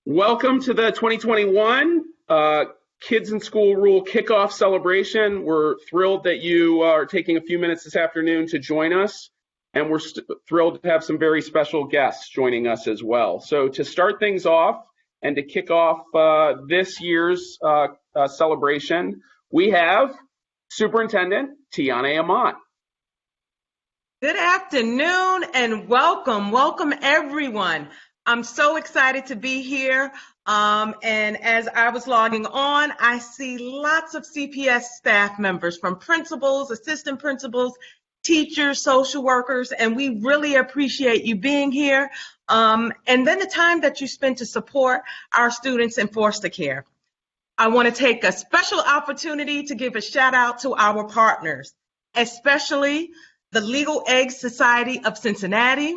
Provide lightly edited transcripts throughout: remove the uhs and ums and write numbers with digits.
Welcome to the 2021 Kids in School Rule Kickoff celebration. We're thrilled that you are taking a few minutes this afternoon to join us, and we're thrilled to have some very special guests joining us as well. So to start things off and to kick off this year's celebration, we have Superintendent Tiana Ahmad. Good afternoon and welcome everyone. I'm so excited to be here. And as I was logging on, I see lots of CPS staff members, from principals, assistant principals, teachers, social workers, and we really appreciate you being here. And then the time that you spend to support our students in foster care. I want to take a special opportunity to give a shout out to our partners, especially the Legal Aid Society of Cincinnati,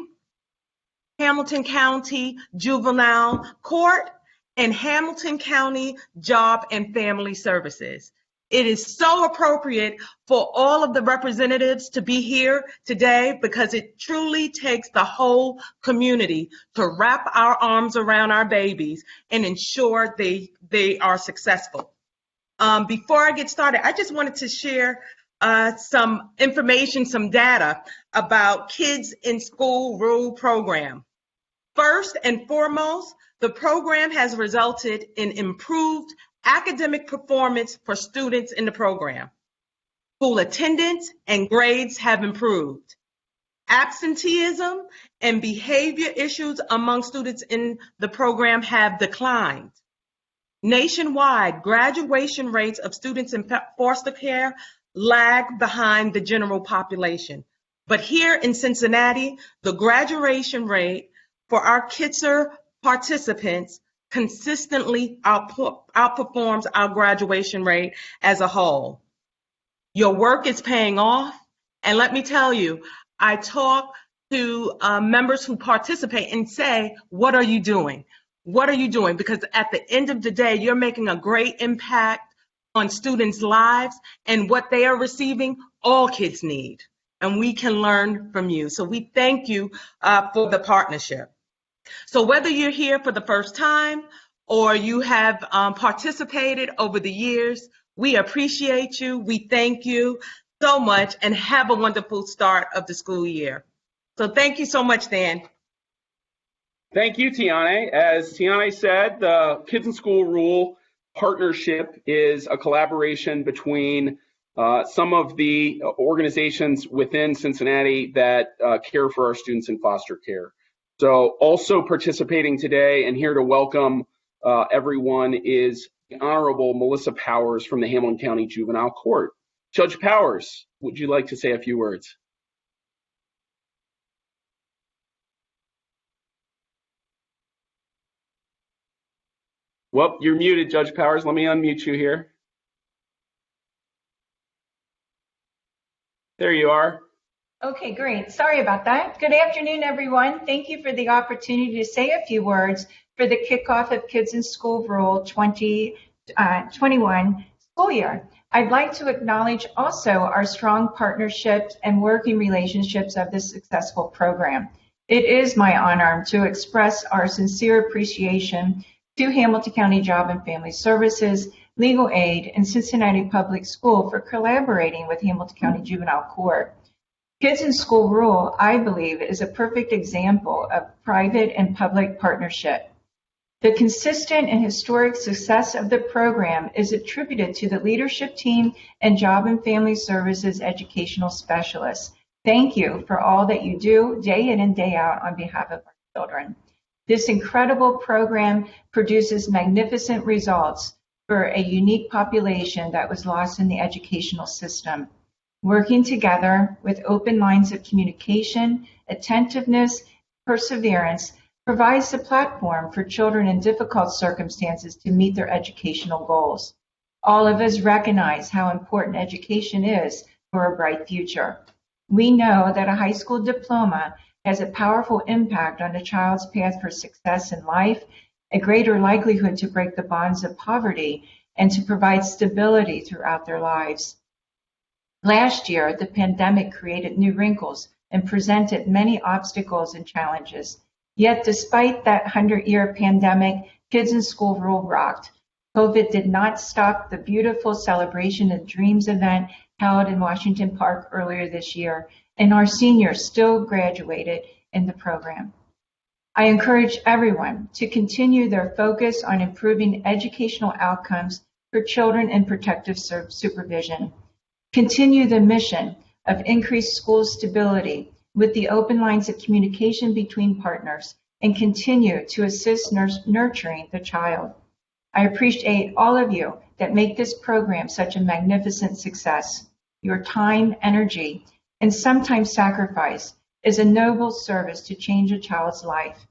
Hamilton County Juvenile Court, and Hamilton County Job and Family Services. It is so appropriate for all of the representatives to be here today because it truly takes the whole community to wrap our arms around our babies and ensure they are successful. Before I get started, I just wanted to share some information, some data about Kids in School Rule program. First and foremost, the program has resulted in improved academic performance for students in the program. School attendance and grades have improved. Absenteeism and behavior issues among students in the program have declined. Nationwide, graduation rates of students in foster care lag behind the general population. But here in Cincinnati, the graduation rate for our KISR participants consistently outperforms our graduation rate as a whole. Your work is paying off, and let me tell you, I talk to members who participate and say, what are you doing? What are you doing? Because at the end of the day, you're making a great impact on students' lives, and what they are receiving, all kids need, and we can learn from you. So we thank you for the partnership. So whether you're here for the first time or you have participated over the years, we appreciate you. We thank you so much and have a wonderful start of the school year. So thank you so much, Dan. Thank you, Tiana. As Tiana said, the Kids in School Rule partnership is a collaboration between some of the organizations within Cincinnati that care for our students in foster care. So also participating today and here to welcome everyone is the Honorable Melissa Powers from the Hamilton County Juvenile Court. Judge Powers, would you like to say a few words? Well, you're muted, Judge Powers. Let me unmute you here. There you are. Okay, great. Sorry about that. Good afternoon, everyone. Thank you for the opportunity to say a few words for the kickoff of Kids in School Rule 2021 school year. I'd like to acknowledge also our strong partnerships and working relationships of this successful program. It is my honor to express our sincere appreciation to Hamilton County Job and Family Services, Legal Aid, and Cincinnati Public School for collaborating with Hamilton County Juvenile Court. Kids in School Rule, I believe, is a perfect example of private and public partnership. The consistent and historic success of the program is attributed to the leadership team and Job and Family Services educational specialists. Thank you for all that you do day in and day out on behalf of our children. This incredible program produces magnificent results for a unique population that was lost in the educational system. Working together with open lines of communication, attentiveness, perseverance provides the platform for children in difficult circumstances to meet their educational goals. All of us recognize how important education is for a bright future. We know that a high school diploma has a powerful impact on a child's path for success in life, a greater likelihood to break the bonds of poverty, and to provide stability throughout their lives. Last year, the pandemic created new wrinkles and presented many obstacles and challenges. Yet despite that 100-year pandemic, Kids in School Rule rocked. COVID did not stop the beautiful Celebration of Dreams event held in Washington Park earlier this year, and our seniors still graduated in the program. I encourage everyone to continue their focus on improving educational outcomes for children in protective supervision. Continue the mission of increased school stability with the open lines of communication between partners, and continue to assist nurturing the child. I appreciate all of you that make this program such a magnificent success. Your time, energy, and sometimes sacrifice is a noble service to change a child's life.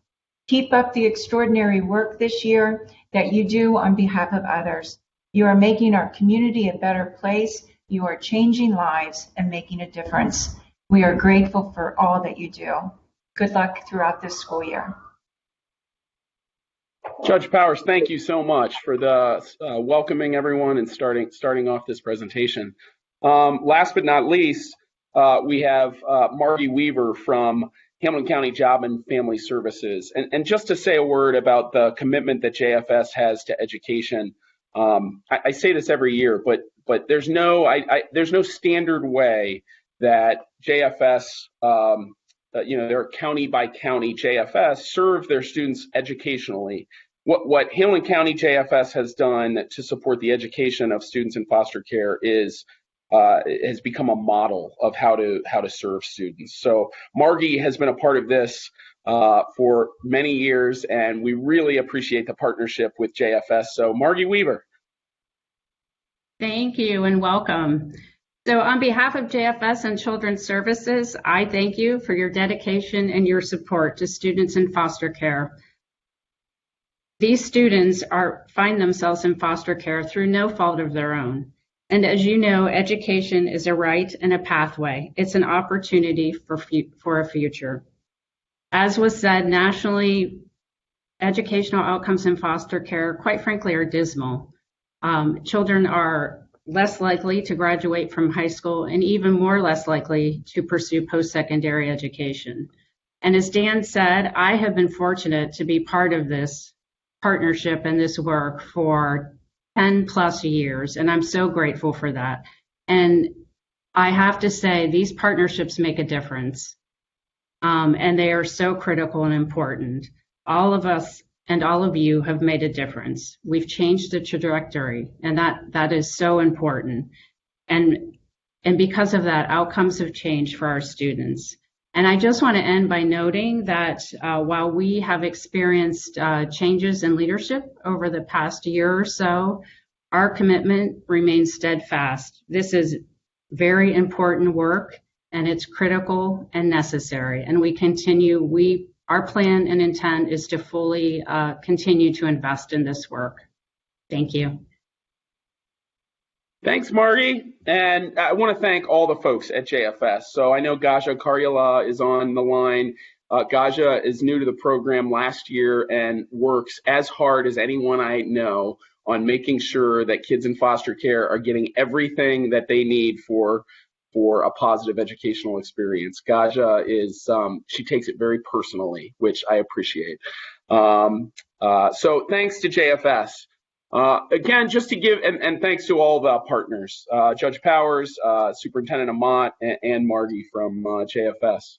Keep up the extraordinary work this year that you do on behalf of others. You are making our community a better place. You are changing lives and making a difference. We are grateful for all that you do. Good luck throughout this school year. Judge Powers, thank you so much for the welcoming everyone and starting off this presentation. Last but not least, we have Marty Weaver from Hamilton County Job and Family Services. And just to say a word about the commitment that JFS has to education, I say this every year, but there's no standard way that JFS, they're county by county JFS, serve their students educationally. What Hamilton County JFS has done to support the education of students in foster care has become a model of how to serve students. So Margie has been a part of this for many years, and we really appreciate the partnership with JFS. So Margie Weaver. Thank you and welcome. So on behalf of JFS and Children's Services, I thank you for your dedication and your support to students in foster care. These students find themselves in foster care through no fault of their own. And as you know, education is a right and a pathway. It's an opportunity for a future. As was said, nationally, educational outcomes in foster care, quite frankly, are dismal. Children are less likely to graduate from high school and even more less likely to pursue post-secondary education. And as Dan said, I have been fortunate to be part of this partnership and this work for 10 plus years, and I'm so grateful for that. And I have to say, these partnerships make a difference, and they are so critical and important. All of us and all of you have made a difference. We've changed the trajectory, and that is so important. And because of that, outcomes have changed for our students. And I just want to end by noting that while we have experienced changes in leadership over the past year or so, our commitment remains steadfast. This is very important work, and it's critical and necessary. And our plan and intent is to fully continue to invest in this work. Thank you. Thanks, Marty. And I want to thank all the folks at JFS. So I know Gaja Karyala is on the line. Gaja is new to the program last year and works as hard as anyone I know on making sure that kids in foster care are getting everything that they need for a positive educational experience. Gaja she takes it very personally, which I appreciate. So thanks to JFS. Again, just to give, and thanks to all the partners, Judge Powers, Superintendent Ahmad, and Marty from JFS.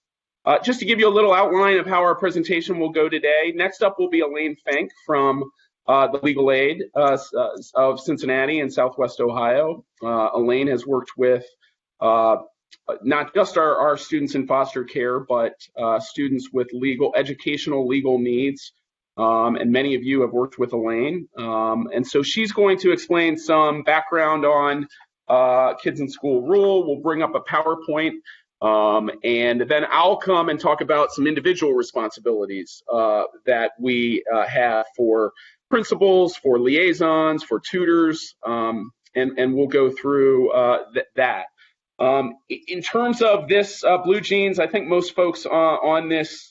Just to give you a little outline of how our presentation will go today, next up will be Elaine Fink from the Legal Aid of Cincinnati and Southwest Ohio. Elaine has worked with not just our students in foster care, but students with educational legal needs. And many of you have worked with Elaine. And so she's going to explain some background on Kids in School Rule. We'll bring up a PowerPoint, and then I'll come and talk about some individual responsibilities that we have for principals, for liaisons, for tutors, and we'll go through that. In terms of this Blue Jeans, I think most folks on this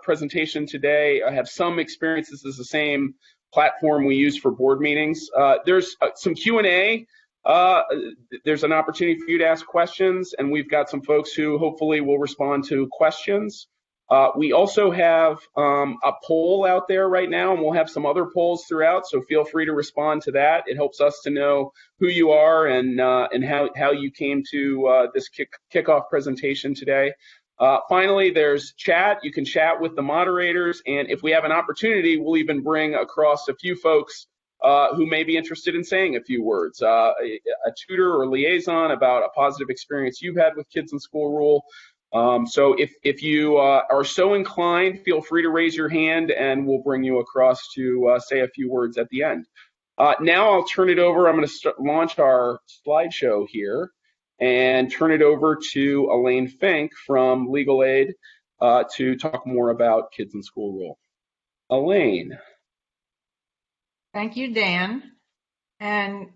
presentation today have some experience. This is the same platform we use for board meetings. There's some Q&A. There's an opportunity for you to ask questions, and we've got some folks who hopefully will respond to questions. We also have a poll out there right now, and we'll have some other polls throughout, so feel free to respond to that. It helps us to know who you are and how you came to this kickoff presentation today. Finally, there's chat. You can chat with the moderators, and if we have an opportunity, we'll even bring across a few folks who may be interested in saying a few words, a tutor or liaison about a positive experience you've had with Kids in School Rule. So if you are so inclined, feel free to raise your hand and we'll bring you across to say a few words at the end. Now I'll turn it over. I'm going to launch our slideshow here and turn it over to Elaine Fink from Legal Aid to talk more about Kids in School Rule. Elaine. Thank you, Dan. And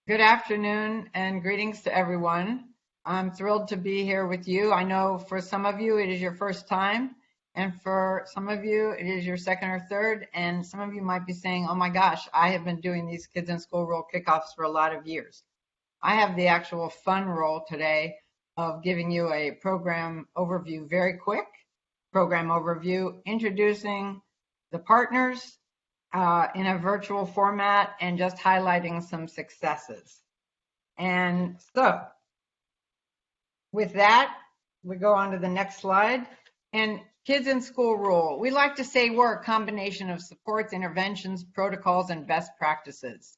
good afternoon and greetings to everyone. I'm thrilled to be here with you. I know for some of you it is your first time, and for some of you it is your second or third, and some of you might be saying, oh my gosh, I have been doing these Kids in School Rule kickoffs for a lot of years. I have the actual fun role today of giving you a program overview, very quick program overview, introducing the partners in a virtual format and just highlighting some successes. And so with that, we go on to the next slide. And Kids in School Rule. We like to say we're a combination of supports, interventions, protocols, and best practices.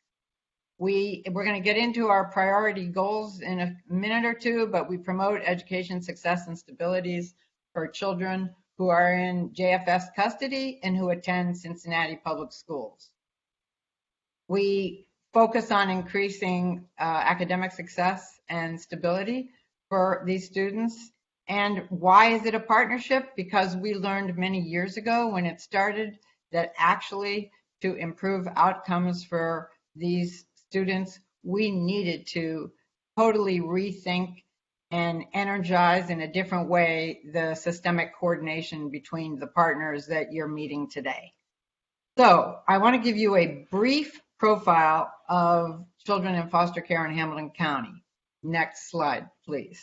We're going to get into our priority goals in a minute or two, but we promote education, success, and stabilities for children who are in JFS custody and who attend Cincinnati public schools. We focus on increasing academic success and stability for these students. And why is it a partnership? Because we learned many years ago when it started that actually to improve outcomes for these students, we needed to totally rethink and energize in a different way the systemic coordination between the partners that you're meeting today. So I want to give you a brief profile of children in foster care in Hamilton County. Next slide, please.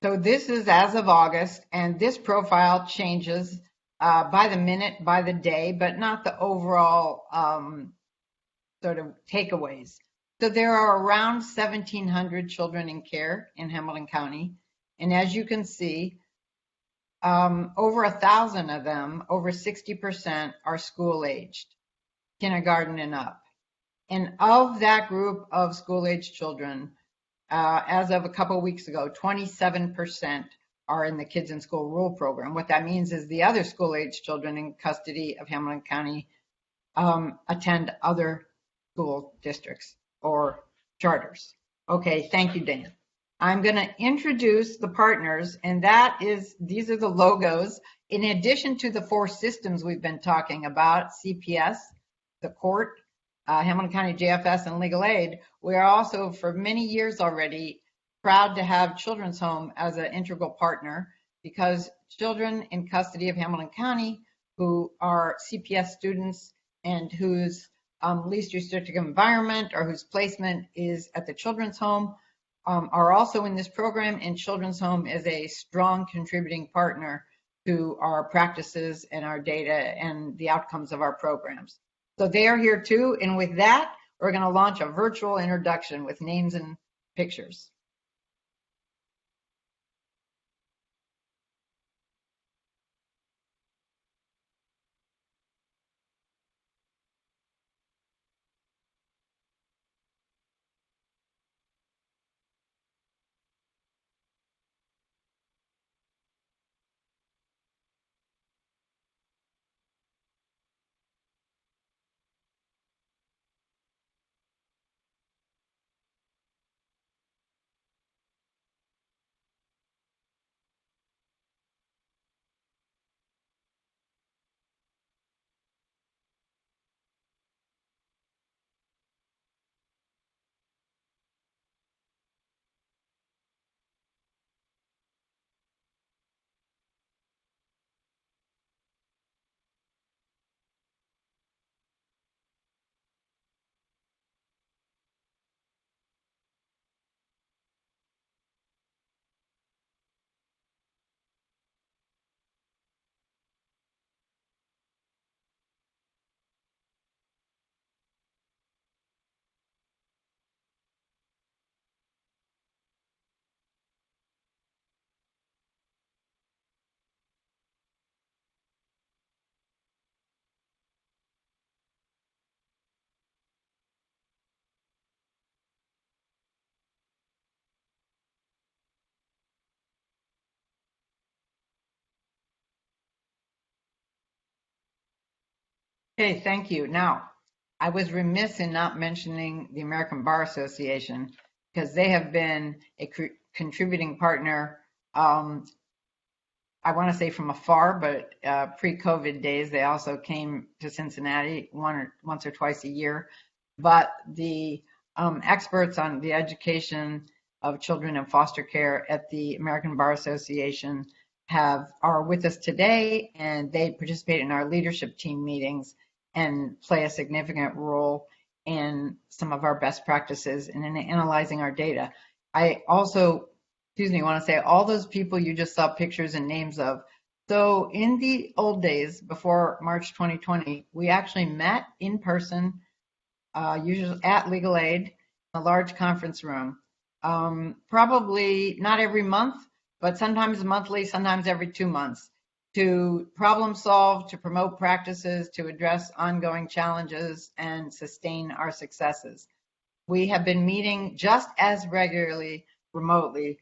So this is as of August, and this profile changes by the minute, by the day, but not the overall sort of takeaways. So there are around 1,700 children in care in Hamilton County. And as you can see, over 1,000 of them, over 60%, are school-aged, kindergarten and up. And of that group of school-aged children, as of a couple of weeks ago, 27% are in the Kids in School Rule program. What that means is the other school-aged children in custody of Hamilton County attend other school districts or charters. Okay, thank you, Dan. I'm going to introduce the partners, and these are the logos. In addition to the 4 systems we've been talking about, CPS, the court, Hamilton County JFS, and Legal Aid, we are also, for many years already, proud to have Children's Home as an integral partner, because children in custody of Hamilton County who are CPS students and whose least restrictive environment or whose placement is at the Children's Home are also in this program, and Children's Home is a strong contributing partner to our practices and our data and the outcomes of our programs. So they are here too, and with that, we're going to launch a virtual introduction with names and pictures. Okay, thank you. Now, I was remiss in not mentioning the American Bar Association because they have been a contributing partner, I want to say from afar, but pre-COVID days, they also came to Cincinnati once or twice a year. But the experts on the education of children in foster care at the American Bar Association are with us today, and they participate in our leadership team meetings and play a significant role in some of our best practices and in analyzing our data. I also, want to say all those people you just saw pictures and names of. So in the old days, before March 2020, we actually met in person, usually at Legal Aid, in a large conference room. Probably not every month, but sometimes monthly, sometimes every 2 months, to problem solve, to promote practices, to address ongoing challenges, and sustain our successes. We have been meeting just as regularly remotely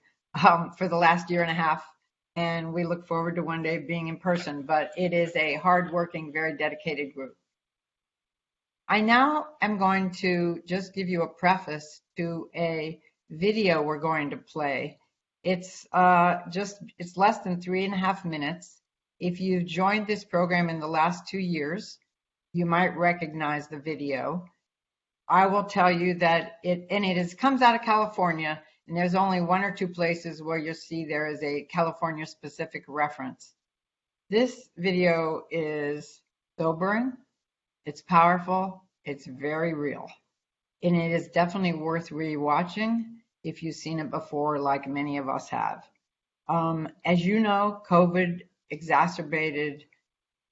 for the last year and a half, and we look forward to one day being in person, but it is a hardworking, very dedicated group. I now am going to just give you a preface to a video we're going to play. It's less than 3.5 minutes. If you joined this program in the last 2 years, you might recognize the video. I will tell you that it comes out of California, and there's only 1 or 2 places where you'll see there is a California specific reference. This video is sobering, it's powerful, it's very real, and it is definitely worth rewatching if you've seen it before, like many of us have. As you know, COVID exacerbated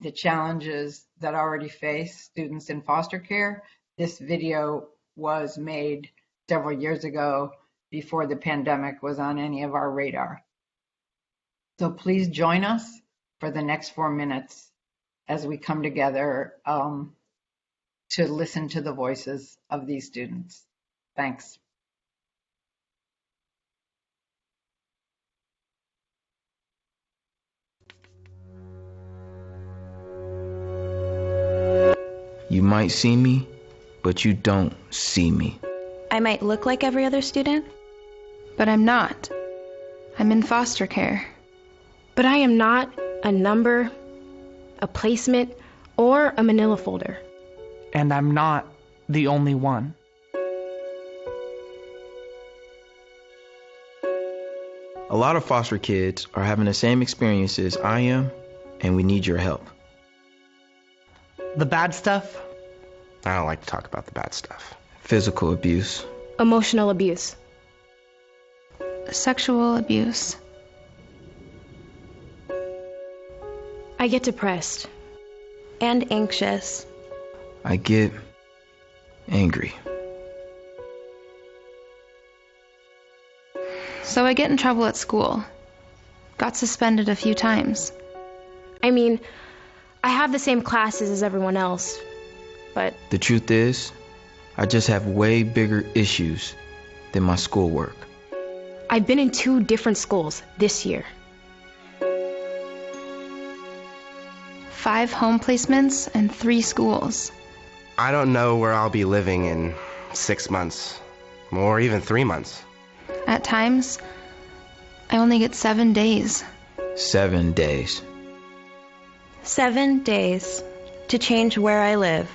the challenges that already face students in foster care. This video was made several years ago before the pandemic was on any of our radar. So please join us for the next 4 minutes as we come together to listen to the voices of these students. Thanks. You might see me, but you don't see me. I might look like every other student, but I'm not. I'm in foster care. But I am not a number, a placement, or a manila folder. And I'm not the only one. A lot of foster kids are having the same experiences I am, and we need your help. The bad stuff? I don't like to talk about the bad stuff. Physical abuse. Emotional abuse. Sexual abuse. I get depressed. And anxious. I get angry. So I get in trouble at school. Got suspended a few times. I mean, I have the same classes as everyone else, but... The truth is, I just have way bigger issues than my schoolwork. I've been in 2 different schools this year. 5 home placements and 3 schools. I don't know where I'll be living in 6 months, or even 3 months. At times, I only get 7 days. 7 days. 7 days to change where I live.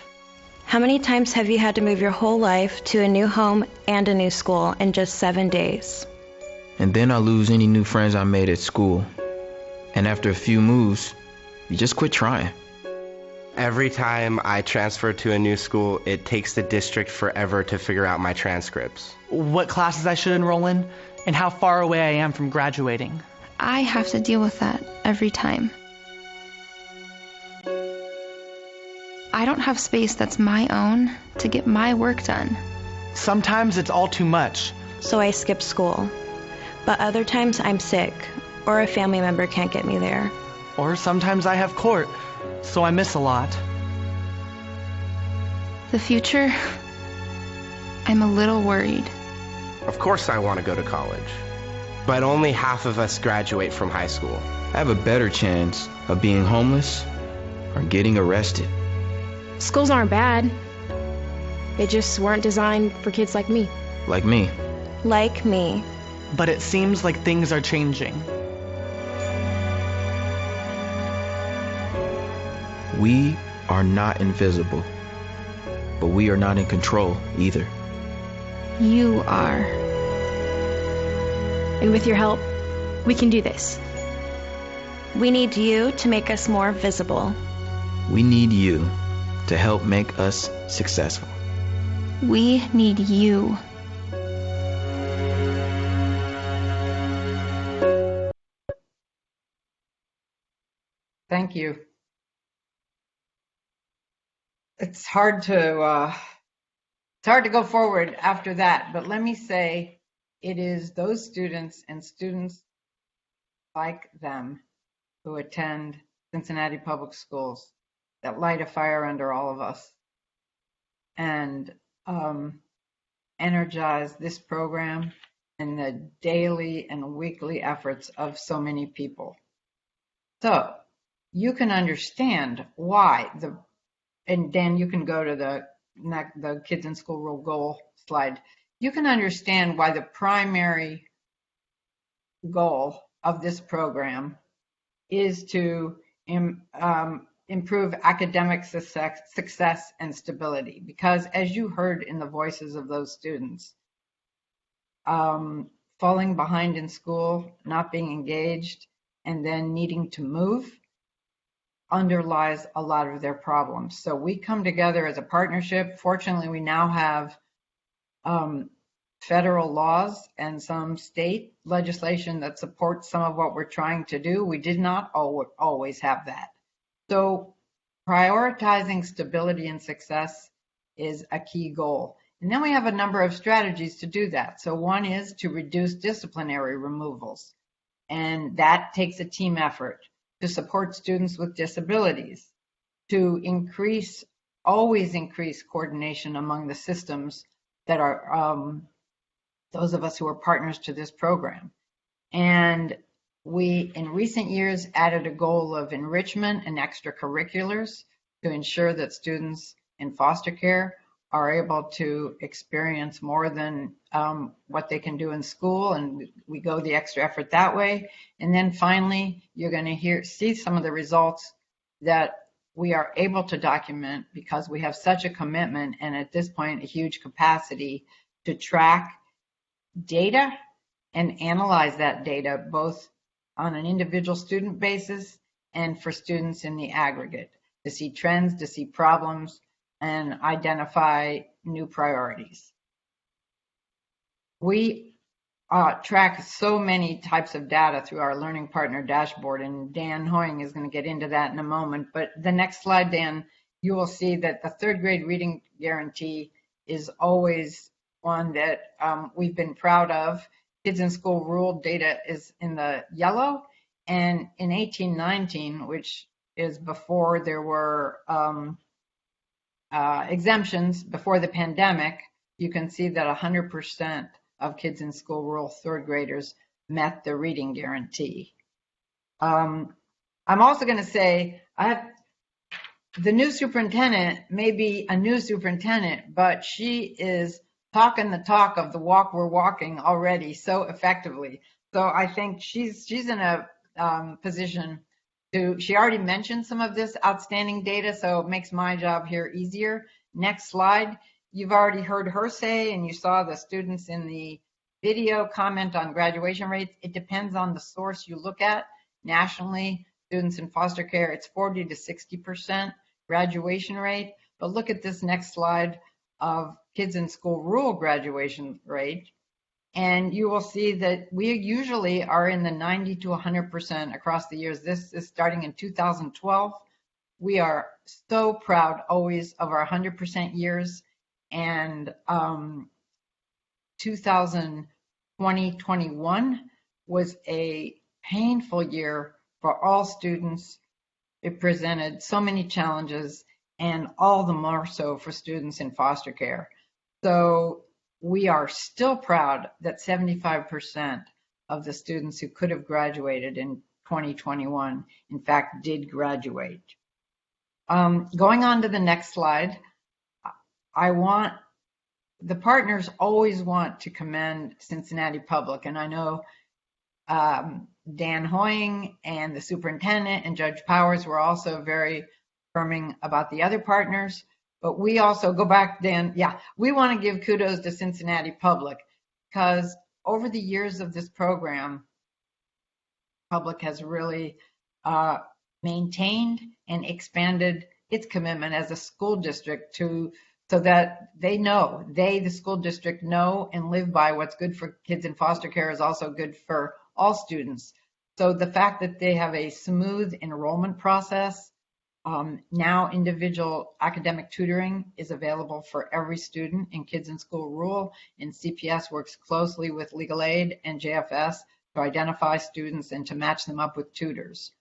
How many times have you had to move your whole life to a new home and a new school in just 7 days? And then I lose any new friends I made at school. And after a few moves, you just quit trying. Every time I transfer to a new school, it takes the district forever to figure out my transcripts. What classes I should enroll in, and how far away I am from graduating. I have to deal with that every time. I don't have space that's my own to get my work done. Sometimes it's all too much. So I skip school. But other times I'm sick, or a family member can't get me there. Or sometimes I have court, so I miss a lot. The future, I'm a little worried. Of course I want to go to college, but only half of us graduate from high school. I have a better chance of being homeless or getting arrested. Schools aren't bad. They just weren't designed for kids like me. Like me. Like me. But it seems like things are changing. We are not invisible, but we are not in control either. You are. And with your help, we can do this. We need you to make us more visible. We need you to help make us successful. We need you. Thank you. It's hard to go forward after that, but let me say it is those students and students like them who attend Cincinnati Public Schools that light a fire under all of us and energize this program and the daily and weekly efforts of so many people. So you can understand why and Dan, you can go to the Kids in School Rule goal slide. You can understand why the primary goal of this program is to improve academic success and stability. Because as you heard in the voices of those students, falling behind in school, not being engaged, and then needing to move underlies a lot of their problems. So we come together as a partnership. Fortunately, we now have federal laws and some state legislation that supports some of what we're trying to do. We did not always have that. So prioritizing stability and success is a key goal. And then we have a number of strategies to do that. So one is to reduce disciplinary removals. And that takes a team effort to support students with disabilities, to always increase coordination among the systems that are those of us who are partners to this program. And we, in recent years, added a goal of enrichment and extracurriculars to ensure that students in foster care are able to experience more than what they can do in school, and we go the extra effort that way. And then finally, you're going to see some of the results that we are able to document because we have such a commitment and at this point a huge capacity to track data and analyze that data both on an individual student basis and for students in the aggregate, to see trends, to see problems, and identify new priorities. We track so many types of data through our Learning Partner Dashboard, and Dan Hoying is going to get into that in a moment. But the next slide, Dan, you will see that the third grade reading guarantee is always one that we've been proud of. Kids in School Rule data is in the yellow, and in 1819, which is before there were exemptions before the pandemic, you can see that 100% of Kids in School Rule third graders met the reading guarantee. I'm also going to say the new superintendent may be a new superintendent, but she is talking the talk of the walk we're walking already so effectively. So I think she's in a position she already mentioned some of this outstanding data, so it makes my job here easier. Next slide. You've already heard her say, and you saw the students in the video comment on graduation rates. It depends on the source you look at. Nationally, students in foster care, it's 40 to 60% graduation rate. But look at this next slide of Kids in School Rule graduation rate. And you will see that we usually are in the 90 to 100% across the years. This is starting in 2012. We are so proud always of our 100% years. And 2020-21 was a painful year for all students. It presented so many challenges, and all the more so for students in foster care. So we are still proud that 75% of the students who could have graduated in 2021, in fact, did graduate. Going on to the next slide, the partners always want to commend Cincinnati Public, and I know Dan Hoying and the superintendent and Judge Powers were also very affirming about the other partners, but we also, go back, Dan, we want to give kudos to Cincinnati Public, because over the years of this program, Public has really maintained and expanded its commitment as a school district so that the school district know and live by what's good for kids in foster care is also good for all students. So the fact that they have a smooth enrollment process, now individual academic tutoring is available for every student in Kids in School Rule, and CPS works closely with Legal Aid and JFS to identify students and to match them up with tutors.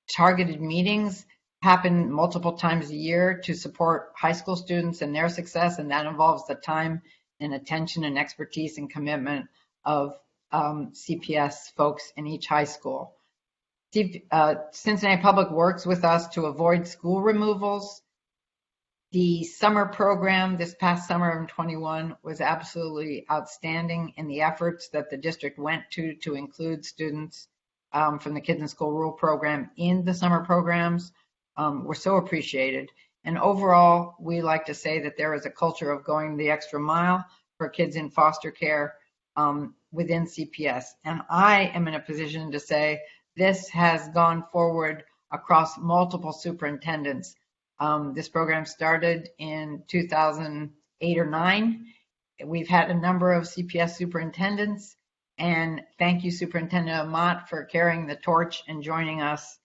Targeted meetings happen multiple times a year to support high school students and their success, and that involves the time and attention and expertise and commitment of CPS folks in each high school. Cincinnati Public works with us to avoid school removals. The summer program this past summer of 21 was absolutely outstanding in the efforts that the district went to include students from the Kids in School Rule program in the summer programs. Were so appreciated. And overall, we like to say that there is a culture of going the extra mile for kids in foster care within CPS. And I am in a position to say this has gone forward across multiple superintendents. This program started in 2008 or 9. We've had a number of CPS superintendents, and thank you, Superintendent Ahmad, for carrying the torch and joining us,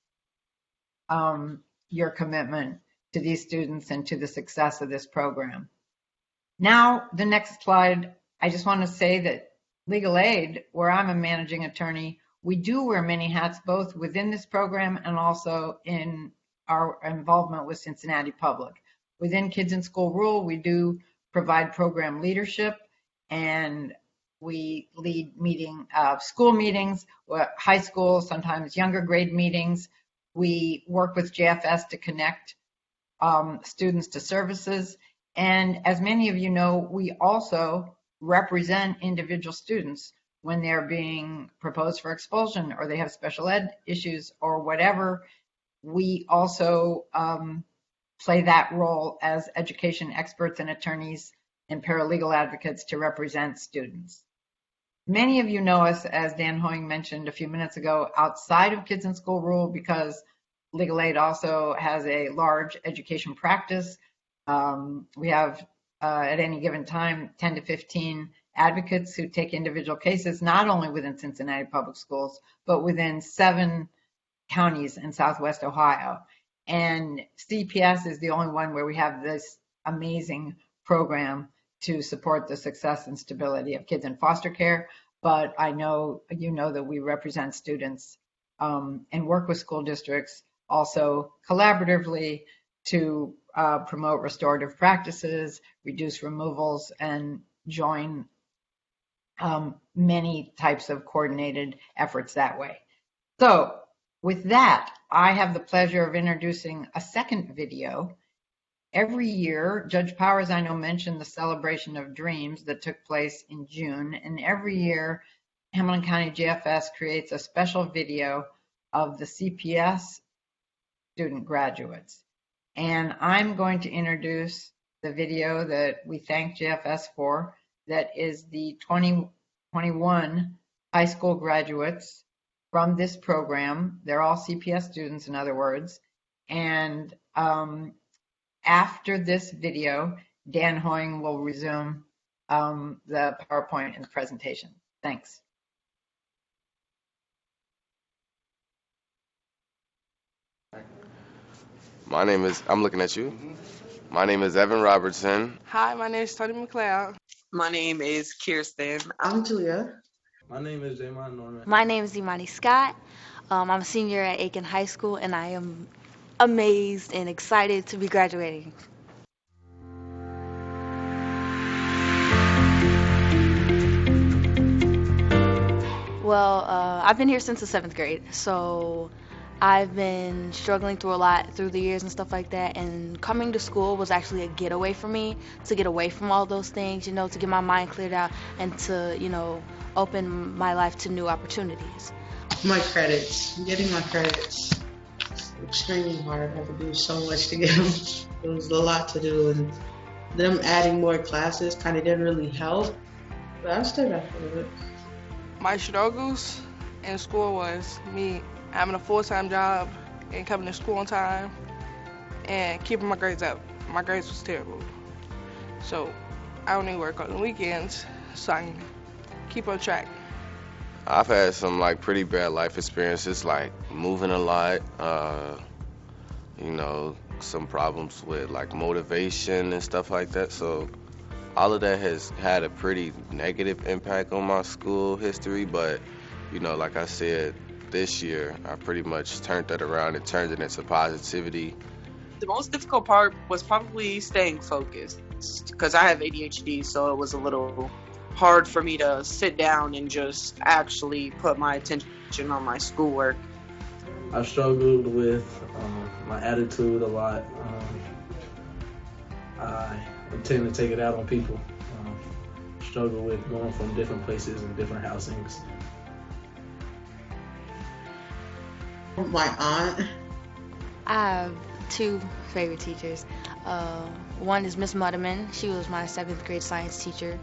your commitment to these students and to the success of this program. Now, the next slide, I just want to say that Legal Aid, where I'm a managing attorney, we do wear many hats, both within this program and also in our involvement with Cincinnati Public. Within Kids in School Rule, we do provide program leadership, and we lead school meetings, high school, sometimes younger grade meetings. We work with JFS to connect students to services. And as many of you know, we also represent individual students when they're being proposed for expulsion or they have special ed issues or whatever. We also play that role as education experts and attorneys and paralegal advocates to represent students. Many of you know us, as Dan Hoying mentioned a few minutes ago, outside of Kids in School Rule, because Legal Aid also has a large education practice. We have, at any given time, 10 to 15 advocates who take individual cases, not only within Cincinnati Public Schools, but within 7 counties in Southwest Ohio. And CPS is the only one where we have this amazing program to support the success and stability of kids in foster care. But I know you know that we represent students and work with school districts also collaboratively to promote restorative practices, reduce removals, and join many types of coordinated efforts that way. So with that, I have the pleasure of introducing a second video. Every year, Judge Powers, I know, mentioned the Celebration of Dreams that took place in June, and every year, Hamilton County JFS creates a special video of the CPS student graduates. And I'm going to introduce the video that we thank JFS for, that is the 2021 high school graduates from this program. They're all CPS students, in other words. And after this video, Dan Hoying will resume the PowerPoint and the presentation. Thanks. I'm looking at you. My name is Evan Robertson. Hi, my name is Tony McLeod. My name is Kirsten. I'm Julia. My name is Damon Norman. My name is Imani Scott. I'm a senior at Aiken High School, and I am amazed and excited to be graduating. Well, I've been here since the 7th grade, so I've been struggling through a lot through the years and stuff like that, and coming to school was actually a getaway for me, to get away from all those things, you know, to get my mind cleared out and to, you know, open my life to new opportunities. My credits, getting my credits, extremely hard. I had to do so much to get them. It was a lot to do, and them adding more classes kind of didn't really help, but I still got through it. My struggles in school was me having a full-time job and coming to school on time and keeping my grades up. My grades was terrible. So I only work on the weekends so I can keep on track. I've had some like pretty bad life experiences, like moving a lot, you know, some problems with like motivation and stuff like that. So all of that has had a pretty negative impact on my school history, but you know, like I said, this year I pretty much turned that around and turned it into positivity. The most difficult part was probably staying focused because I have ADHD, so it was a little hard for me to sit down and just actually put my attention on my schoolwork. I struggled with my attitude a lot. I tend to take it out on people. Struggle with going from different places and different housings. My aunt. I have two favorite teachers. One is Miss Mudderman. She was my 7th grade science teacher.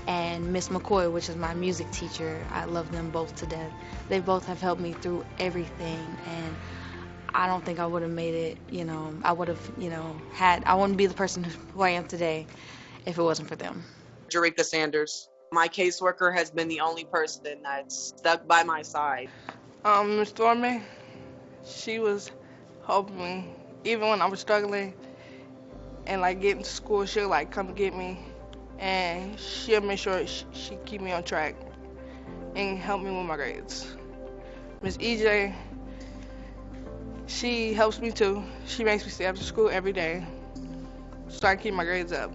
And Miss McCoy, which is my music teacher. I love them both to death. They both have helped me through everything, and I don't think I would have made it, you know, I would have, you know, I wouldn't be the person who I am today if it wasn't for them. Jerika Sanders. My caseworker has been the only person that's stuck by my side. Miss Stormy, she was helping me even when I was struggling and like getting to school. She'll like come get me and she'll make sure she keep me on track and help me with my grades. Miss EJ, she helps me too. She makes me stay after school every day so I can keep my grades up.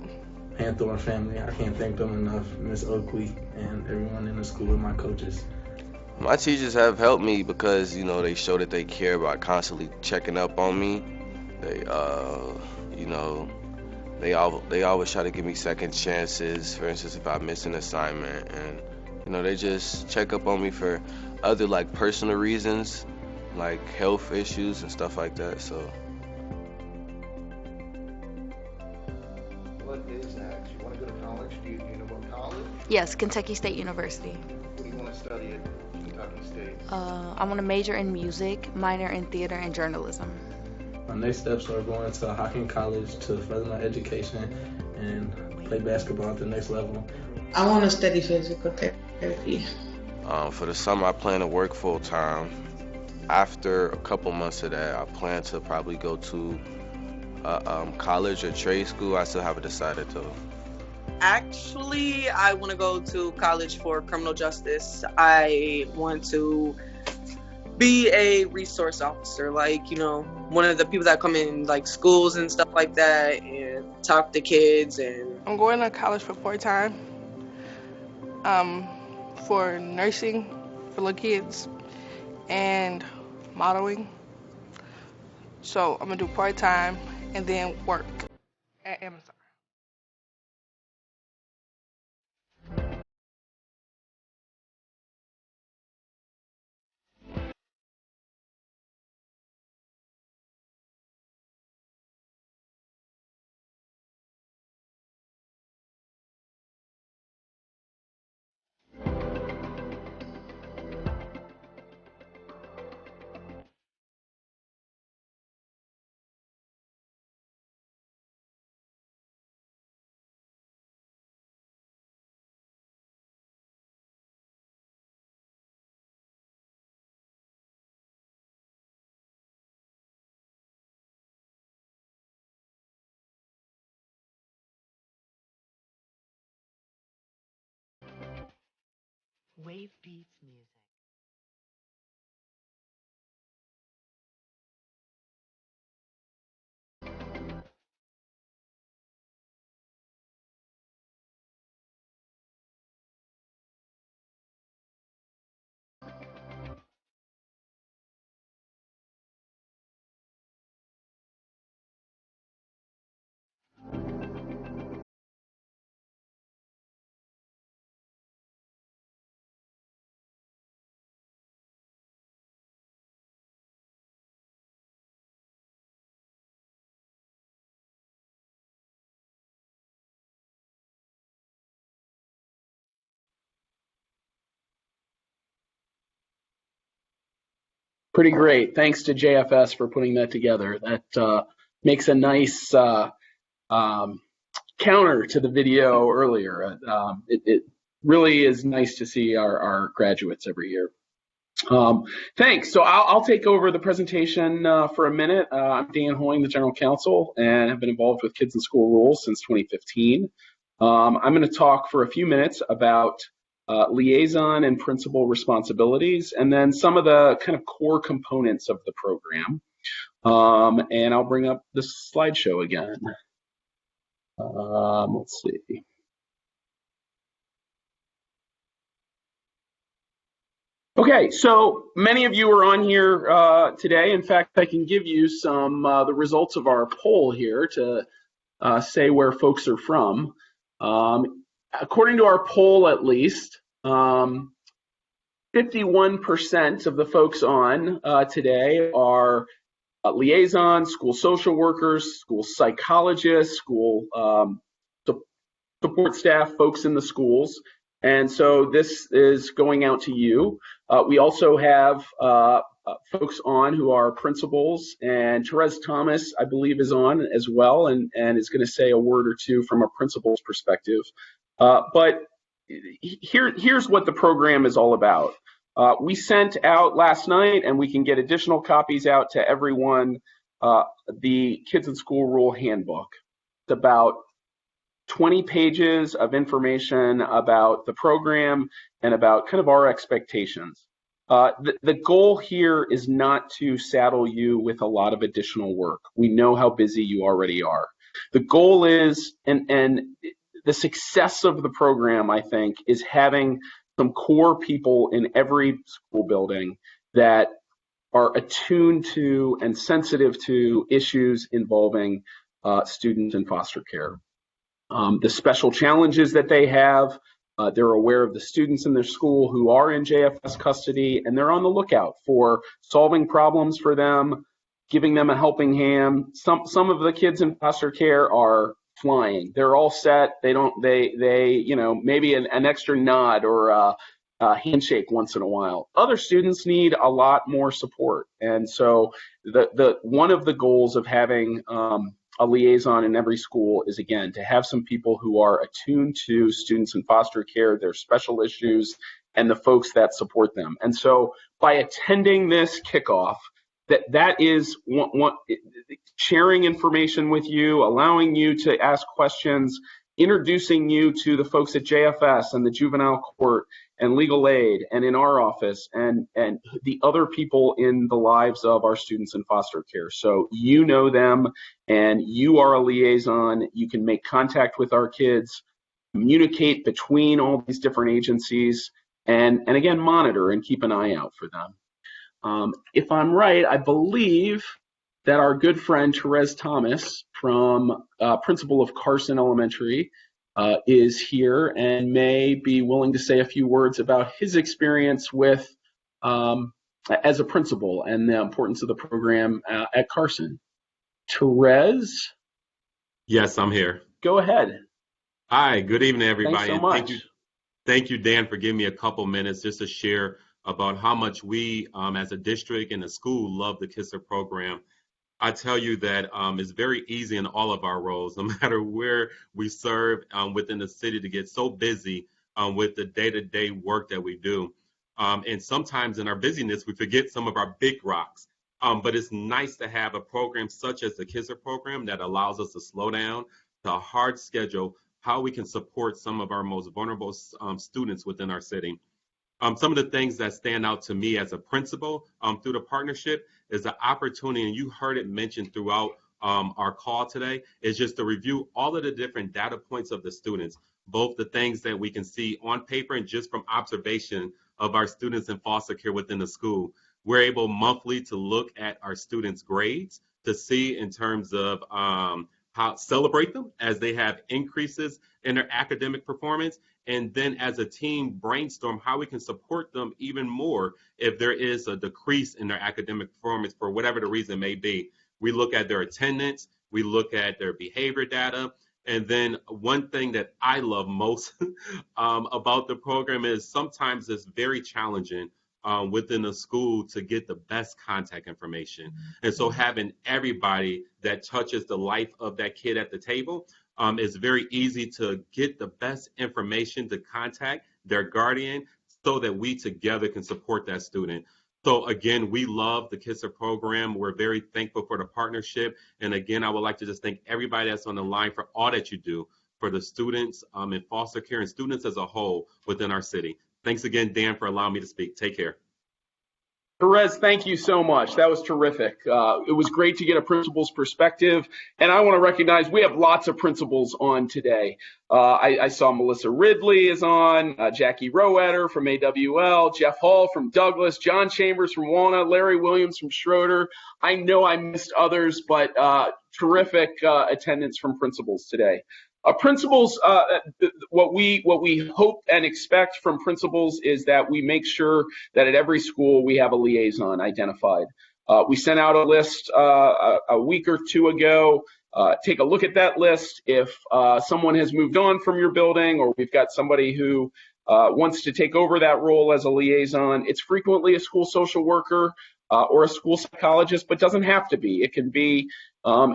Hanthorne family, I can't thank them enough. Miss Oakley and everyone in the school and my coaches. My teachers have helped me because, you know, they show that they care about constantly checking up on me. They, you know, they always try to give me second chances. For instance, if I miss an assignment, and you know, they just check up on me for other like personal reasons, like health issues and stuff like that. So. What is next? You want to go to college? Do you know what college? Yes, Kentucky State University. What do you want to study at Kentucky State? I want to major in music, minor in theater and journalism. My next steps are going to Hocking College to further my education and play basketball at the next level. I want to study physical therapy. For the summer, I plan to work full time. After a couple months of that, I plan to probably go to college or trade school. I still haven't decided though. Actually, I want to go to college for criminal justice. I want to be a resource officer, like, you know, one of the people that come in like schools and stuff like that and talk to kids. And I'm going to college for part-time, for nursing for little kids and modeling. So I'm gonna do part-time and then work at Amazon. Wave Beats Music. Pretty great. Thanks to JFS for putting that together. That makes a nice counter to the video earlier. It really is nice to see our graduates every year. Thanks. So I'll take over the presentation for a minute. I'm Dan Hoying, the General Counsel, and have been involved with Kids in School Rules since 2015. I'm going to talk for a few minutes about liaison and principal responsibilities, and then some of the kind of core components of the program. And I'll bring up the slideshow again. Let's see. Okay, so many of you are on here today. In fact, I can give you some the results of our poll here to say where folks are from. According to our poll, at least, 51% of the folks on today are liaisons, school social workers, school psychologists, school support staff, folks in the schools. And so this is going out to you. We also have folks on who are principals, and Therese Thomas, I believe, is on as well, and is going to say a word or two from a principal's perspective. But here's what the program is all about. We sent out last night, and we can get additional copies out to everyone, the Kids in School Rule Handbook. It's about 20 pages of information about the program and about kind of our expectations. The goal here is not to saddle you with a lot of additional work. We know how busy you already are. The goal is, and the success of the program, I think, is having some core people in every school building that are attuned to and sensitive to issues involving students in foster care. The special challenges that they have, they're aware of the students in their school who are in JFS custody, and they're on the lookout for solving problems for them, giving them a helping hand. Some of the kids in foster care are flying. They're all set. They maybe an extra nod or a handshake once in a while. Other students need a lot more support. And so one of the goals of having a liaison in every school is, again, to have some people who are attuned to students in foster care, their special issues, and the folks that support them. And so by attending this kickoff, that is sharing information with you, allowing you to ask questions, introducing you to the folks at JFS and the juvenile court and legal aid and in our office and the other people in the lives of our students in foster care. So you know them and you are a liaison. You can make contact with our kids, communicate between all these different agencies, and again, monitor and keep an eye out for them. If I'm right, I believe that our good friend Therese Thomas, from principal of Carson Elementary, is here and may be willing to say a few words about his experience with as a principal and the importance of the program at Carson. Therese? Yes, I'm here. Go ahead. Hi, good evening, everybody. Thanks so much. Thank you, Dan, for giving me a couple minutes just to share about how much we as a district and a school love the KISR program. I tell you that it's very easy in all of our roles, no matter where we serve within the city, to get so busy with the day-to-day work that we do. And sometimes in our busyness, we forget some of our big rocks. But it's nice to have a program such as the KISR program that allows us to slow down, to a hard schedule, how we can support some of our most vulnerable students within our city. Some of the things that stand out to me as a principal through the partnership is the opportunity, and you heard it mentioned throughout our call today, is just to review all of the different data points of the students, both the things that we can see on paper and just from observation of our students in foster care within the school. We're able monthly to look at our students' grades to see in terms of how celebrate them as they have increases in their academic performance, and then as a team brainstorm how we can support them even more if there is a decrease in their academic performance for whatever the reason may be. We look at their attendance, we look at their behavior data, and then one thing that I love most about the program is sometimes it's very challenging within the school to get the best contact information. And so having everybody that touches the life of that kid at the table, it's very easy to get the best information to contact their guardian so that we together can support that student. So again, we love the KISR program. We're very thankful for the partnership. And again, I would like to just thank everybody that's on the line for all that you do for the students in foster care and students as a whole within our city. Thanks again, Dan, for allowing me to speak. Take care. Perez, thank you so much. That was terrific. It was great to get a principal's perspective. And I want to recognize we have lots of principals on today. I saw Melissa Ridley is on, Jackie Rowetter from AWL, Jeff Hall from Douglas, John Chambers from Walnut, Larry Williams from Schroeder. I know I missed others, but terrific attendance from principals today. Principals, what we hope and expect from principals is that we make sure that at every school we have a liaison identified. We sent out a list a week or two ago. Take a look at that list. If someone has moved on from your building or we've got somebody who wants to take over that role as a liaison, it's frequently a school social worker or a school psychologist, but doesn't have to be. It can be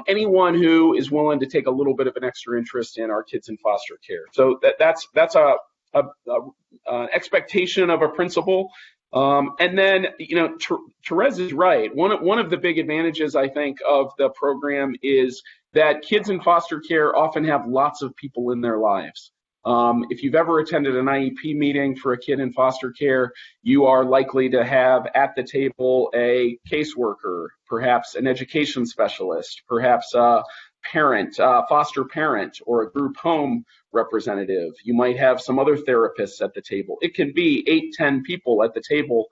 anyone who is willing to take a little bit of an extra interest in our kids in foster care. So that's an expectation of a principal. And then, Therese is right. One of the big advantages, I think, of the program is that kids in foster care often have lots of people in their lives. If you've ever attended an IEP meeting for a kid in foster care, you are likely to have at the table a caseworker, perhaps an education specialist, perhaps a parent, foster parent, or a group home representative. You might have some other therapists at the table. It can be 8-10 people at the table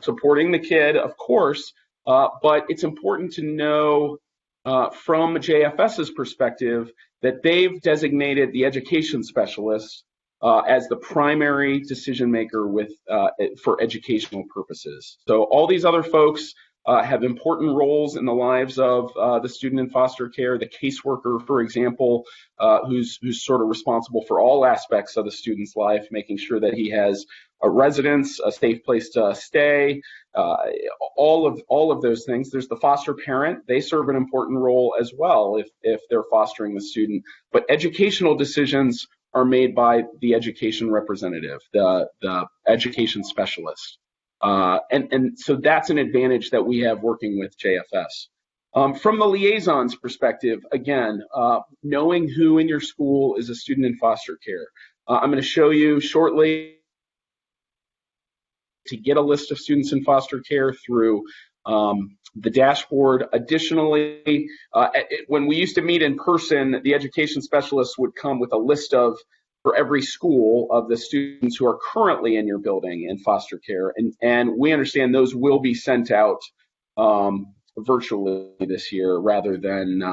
supporting the kid, of course, but it's important to know from JFS's perspective that they've designated the education specialist as the primary decision maker for educational purposes. So all these other folks have important roles in the lives of the student in foster care. The caseworker, for example, who's sort of responsible for all aspects of the student's life, making sure that he has a residence, a safe place to stay, all of those things. There's the foster parent. They serve an important role as well if they're fostering the student. But educational decisions are made by the education representative, the education specialist. And so that's an advantage that we have working with JFS. From the liaison's perspective, again, knowing who in your school is a student in foster care. I'm going to show you shortly to get a list of students in foster care through the dashboard. Additionally, when we used to meet in person, the education specialists would come with a list for every school of the students who are currently in your building in foster care. And we understand those will be sent out virtually this year rather than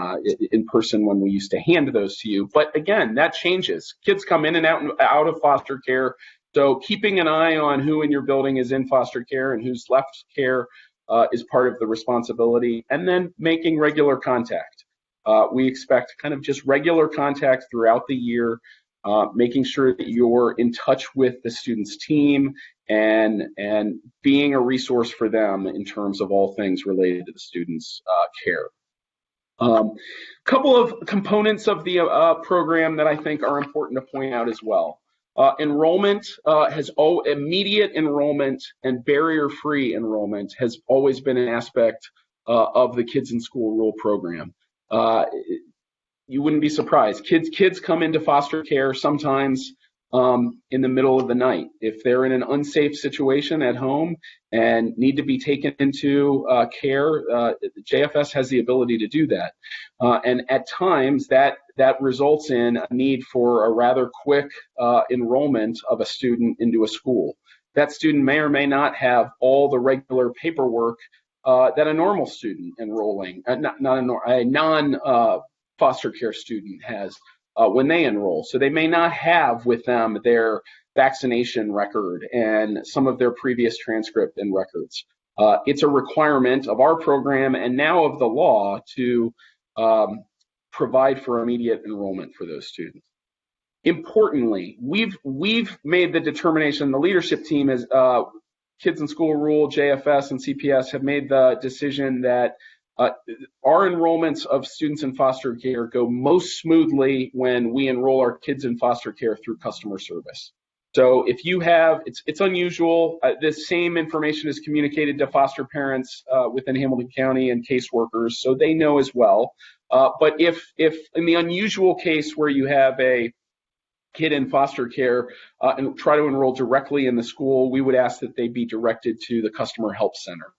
in person when we used to hand those to you. But again, that changes. Kids come in and out of foster care. So keeping an eye on who in your building is in foster care and who's left care is part of the responsibility. And then making regular contact. We expect kind of just regular contact throughout the year, making sure that you're in touch with the student's team and being a resource for them in terms of all things related to the student's care. Couple of components of the program that I think are important to point out as well. Enrollment immediate enrollment and barrier-free enrollment has always been an aspect of the Kids in School Rule program. You wouldn't be surprised. Kids come into foster care sometimes in the middle of the night. If they're in an unsafe situation at home and need to be taken into care, JFS has the ability to do that. And at times that results in a need for a rather quick enrollment of a student into a school. That student may or may not have all the regular paperwork that a normal student enrolling, a non-foster care student has when they enroll. So they may not have with them their vaccination record and some of their previous transcript and records. It's a requirement of our program and now of the law to provide for immediate enrollment for those students. Importantly, we've made the determination, the leadership team Kids in School Rule, JFS, and CPS have made the decision that our enrollments of students in foster care go most smoothly when we enroll our kids in foster care through customer service. So if you have, it's unusual, this same information is communicated to foster parents within Hamilton County and caseworkers, so they know as well. But if in the unusual case where you have a kid in foster care and try to enroll directly in the school, we would ask that they be directed to the customer help center.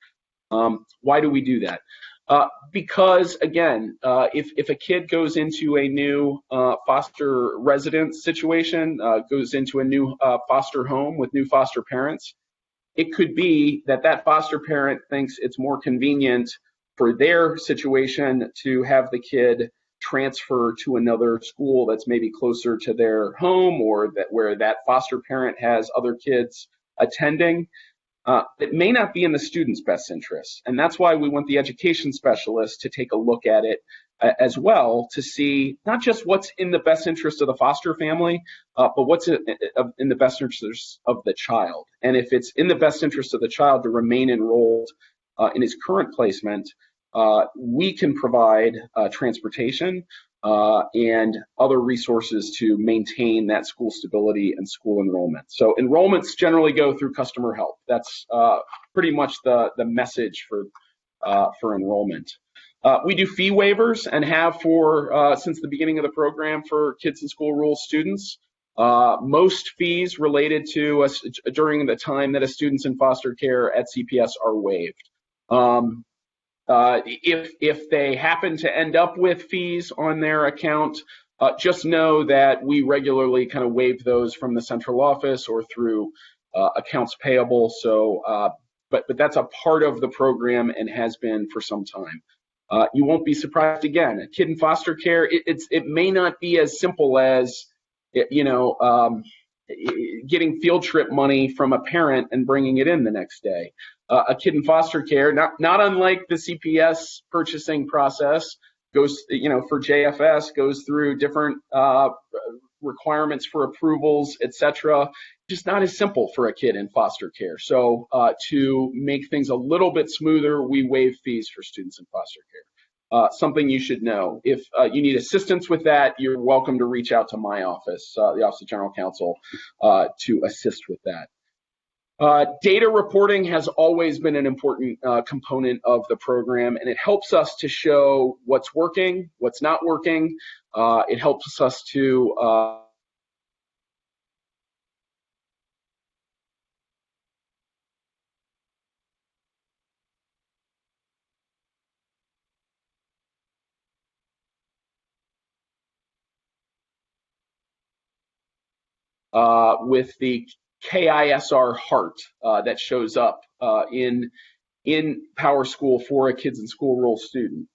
Why do we do that? Because again, if a kid goes into a new foster residence situation, goes into a new foster home with new foster parents, it could be that that foster parent thinks it's more convenient for their situation to have the kid transfer to another school that's maybe closer to their home, or that where that foster parent has other kids attending. It may not be in the student's best interest. And that's why we want the education specialist to take a look at it as well, to see not just what's in the best interest of the foster family, but what's in the best interest of the child. And if it's in the best interest of the child to remain enrolled in his current placement, we can provide transportation and other resources to maintain that school stability and school enrollment. So enrollments generally go through customer help. That's pretty much the message for enrollment. We do fee waivers and have for since the beginning of the program for Kids in School Rule students. Most fees related to us during the time that a student's in foster care at CPS are waived. If they happen to end up with fees on their account, just know that we regularly kind of waive those from the central office or through accounts payable. So, but that's a part of the program and has been for some time. You won't be surprised again. A kid in foster care, it may not be as simple as, getting field trip money from a parent and bringing it in the next day. A kid in foster care, not unlike the CPS purchasing process, goes, for JFS, goes through different requirements for approvals, etc. Just not as simple for a kid in foster care. So to make things a little bit smoother, we waive fees for students in foster care. Something you should know. If you need assistance with that, you're welcome to reach out to my office, the Office of General Counsel, to assist with that. Data reporting has always been an important component of the program, and it helps us to show what's working, what's not working. It helps us to with the KISR heart that shows up in Power School for a Kids in School Rule student.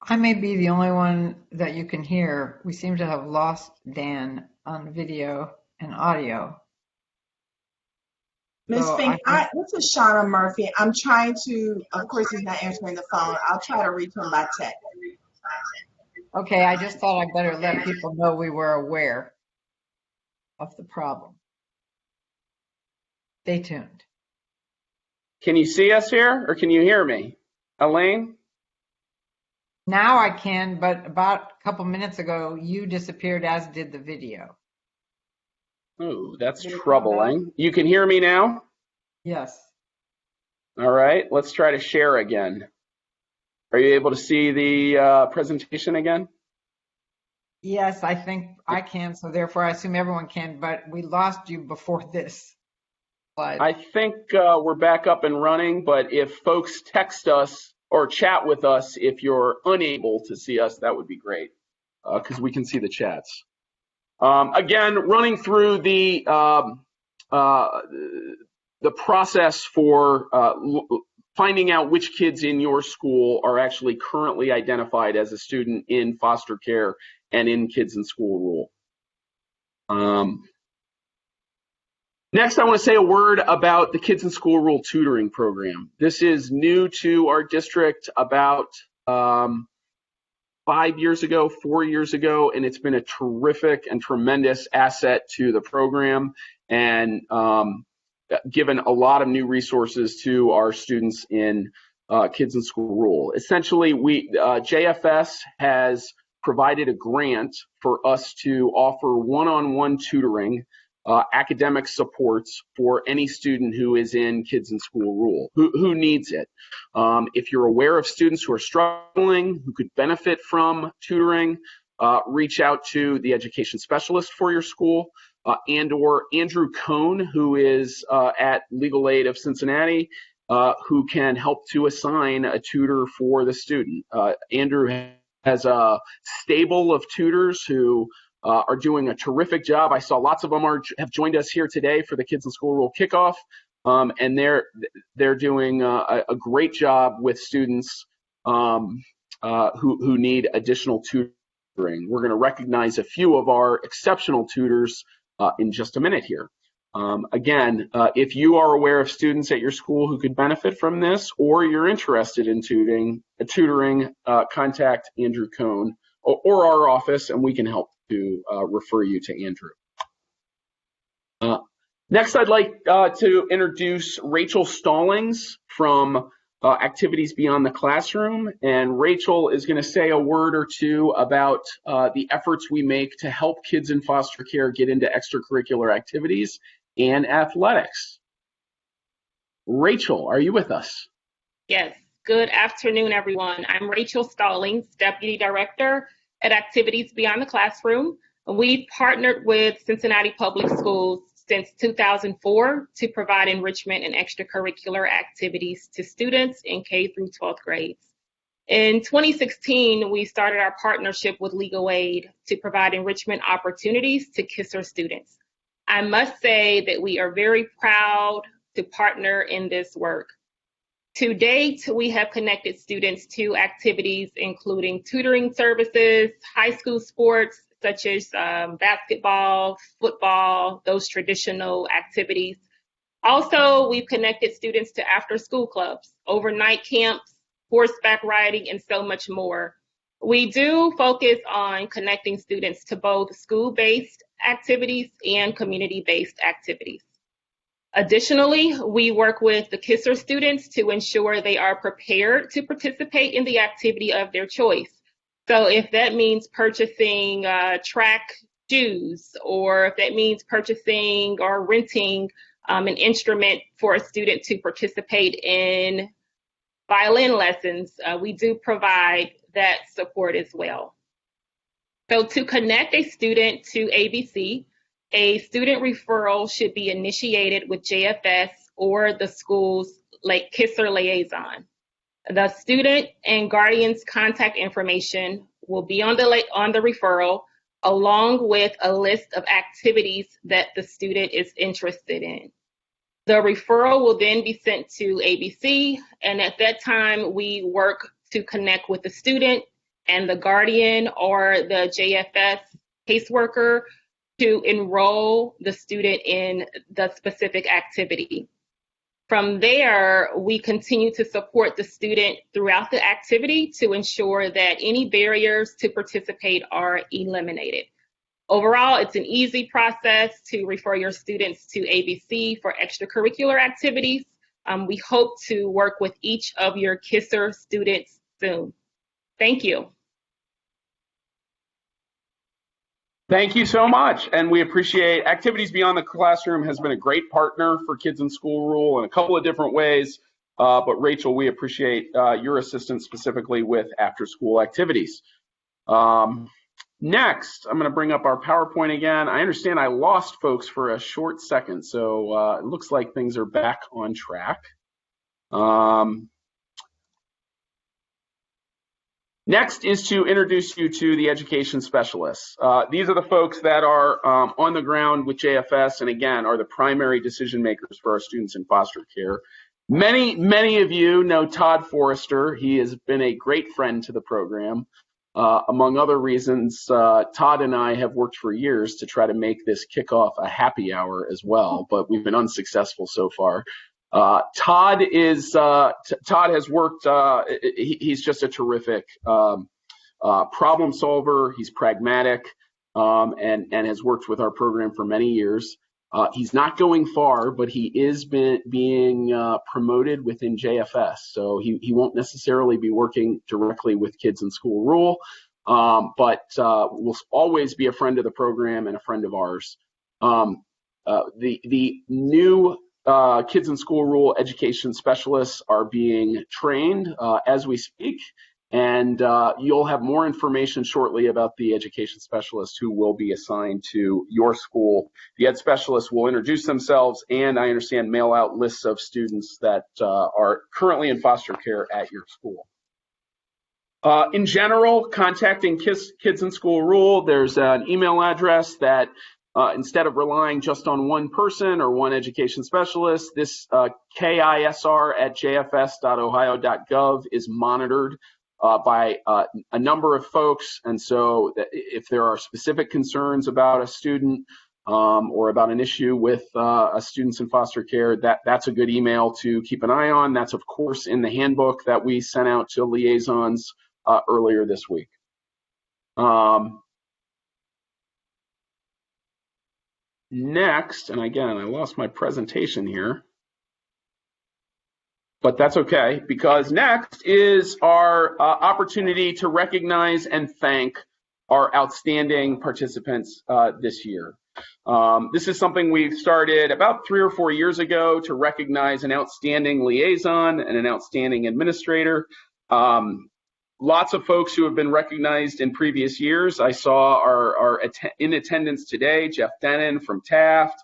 I may be the only one that you can hear. We seem to have lost Dan on video and audio. Miss So Fink, this is Shauna Murphy. I'm trying to, of course, he's not answering the phone. I'll try to reach him by text. Okay, I just thought I'd better let people know we were aware of the problem. Stay tuned. Can you see us here, or can you hear me? Elaine? Now I can, but about a couple minutes ago, you disappeared, as did the video. Ooh, that's troubling. You can hear me now? Yes. All right, let's try to share again. Are you able to see the presentation again? Yes, I think I can, so therefore I assume everyone can, but we lost you before this slide. I think we're back up and running, but if folks text us or chat with us, if you're unable to see us, that would be great, because we can see the chats. Again, running through the process for finding out which kids in your school are actually currently identified as a student in foster care and in Kids in School Rule. Next, I want to say a word about the Kids in School Rule tutoring program. This is new to our district about 4 years ago, and it's been a terrific and tremendous asset to the program and given a lot of new resources to our students in Kids in School Rule. Essentially, JFS has provided a grant for us to offer one-on-one tutoring, academic supports for any student who is in Kids in School Rule, who needs it. If you're aware of students who are struggling, who could benefit from tutoring, reach out to the education specialist for your school, and or Andrew Cohn, who is at Legal Aid of Cincinnati, who can help to assign a tutor for the student. Andrew has a stable of tutors who are doing a terrific job. I saw lots of them have joined us here today for the Kids in School Rule Kickoff, and they're doing a great job with students who need additional tutoring. We're going to recognize a few of our exceptional tutors in just a minute here. Again, if you are aware of students at your school who could benefit from this, or you're interested in tutoring, contact Andrew Cohn or our office, and we can help to refer you to Andrew. Next, I'd like to introduce Rachel Stallings from Activities Beyond the Classroom, and Rachel is going to say a word or two about the efforts we make to help kids in foster care get into extracurricular activities and athletics. Rachel, are you with us? Yes. Good afternoon, everyone. I'm Rachel Stallings, Deputy Director at Activities Beyond the Classroom. We've partnered with Cincinnati Public Schools since 2004 to provide enrichment and extracurricular activities to students in K through 12th grades. In 2016, we started our partnership with Legal Aid to provide enrichment opportunities to KISR students. I must say that we are very proud to partner in this work. To date, we have connected students to activities including tutoring services, high school sports such as basketball, football, those traditional activities. Also, we've connected students to after-school clubs, overnight camps, horseback riding, and so much more. We do focus on connecting students to both school-based activities and community-based activities. Additionally, we work with the KISR students to ensure they are prepared to participate in the activity of their choice. So if that means purchasing track shoes, or if that means purchasing or renting an instrument for a student to participate in violin lessons, we do provide that support as well. So to connect a student to ABC, a student referral should be initiated with JFS or the school's KISR Liaison. The student and guardian's contact information will be on the referral, along with a list of activities that the student is interested in. The referral will then be sent to ABC, and at that time, we work to connect with the student and the guardian or the JFS caseworker to enroll the student in the specific activity. From there, we continue to support the student throughout the activity to ensure that any barriers to participate are eliminated. Overall, it's an easy process to refer your students to ABC for extracurricular activities. We hope to work with each of your KISR students soon. Thank you. Thank you so much, and we appreciate Activities Beyond the Classroom has been a great partner for Kids in School Rule in a couple of different ways, but Rachel, we appreciate your assistance specifically with after-school activities. Next, I'm going to bring up our PowerPoint again. I understand I lost folks for a short second, so it looks like things are back on track. Next is to introduce you to the education specialists. These are the folks that are on the ground with JFS and again are the primary decision makers for our students in foster care. Many of you know Todd Forrester. He has been a great friend to the program. Among other reasons, Todd and I have worked for years to try to make this kickoff a happy hour as well, but we've been unsuccessful so far. Todd has worked, he's just a terrific problem solver. He's pragmatic and has worked with our program for many years. He's not going far, but he is being promoted within JFS. So he won't necessarily be working directly with Kids in School Rule, but will always be a friend of the program and a friend of ours. The new Kids in School Rule education specialists are being trained as we speak, and you'll have more information shortly about the education specialists who will be assigned to your school. The ed specialists will introduce themselves and, I understand, mail out lists of students that are currently in foster care at your school. In general, contacting Kids in School Rule, there's an email address that instead of relying just on one person or one education specialist, this KISR@jfs.ohio.gov is monitored by a number of folks. And so if there are specific concerns about a student or about an issue with students in foster care, that's a good email to keep an eye on. That's, of course, in the handbook that we sent out to liaisons earlier this week. Next, and again, I lost my presentation here, but that's okay, because next is our opportunity to recognize and thank our outstanding participants this year. This is something we've started about 3 or 4 years ago to recognize an outstanding liaison and an outstanding administrator. Lots of folks who have been recognized in previous years. I saw are in attendance today: Jeff Denon from Taft,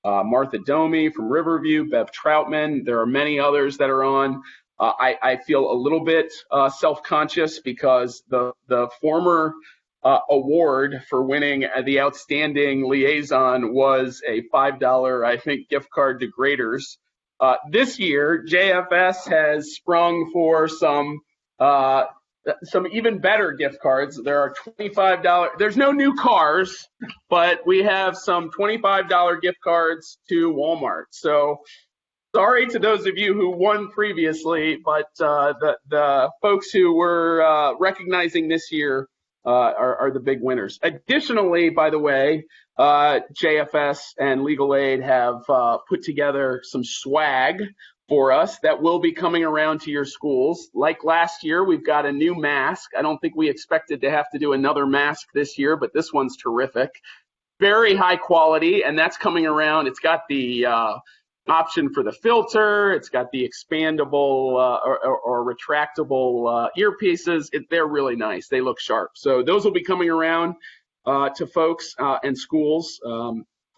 Martha Domi from Riverview, Bev Troutman. There are many others that are on. I feel a little bit self-conscious because the former award for winning the outstanding liaison was a $5, I think, gift card to Graders. This year, JFS has sprung for some even better gift cards. There are $25. There's no new cars, but we have some $25 gift cards to Walmart. So sorry to those of you who won previously, but the folks who were recognizing this year are the big winners. Additionally, by the way, JFS and Legal Aid have put together some swag for us that will be coming around to your schools. Like last year, we've got a new mask. I don't think we expected to have to do another mask this year, but this one's terrific. Very high quality, and that's coming around. It's got the option for the filter. It's got the expandable or retractable earpieces. They're really nice. They look sharp. So those will be coming around to folks and schools.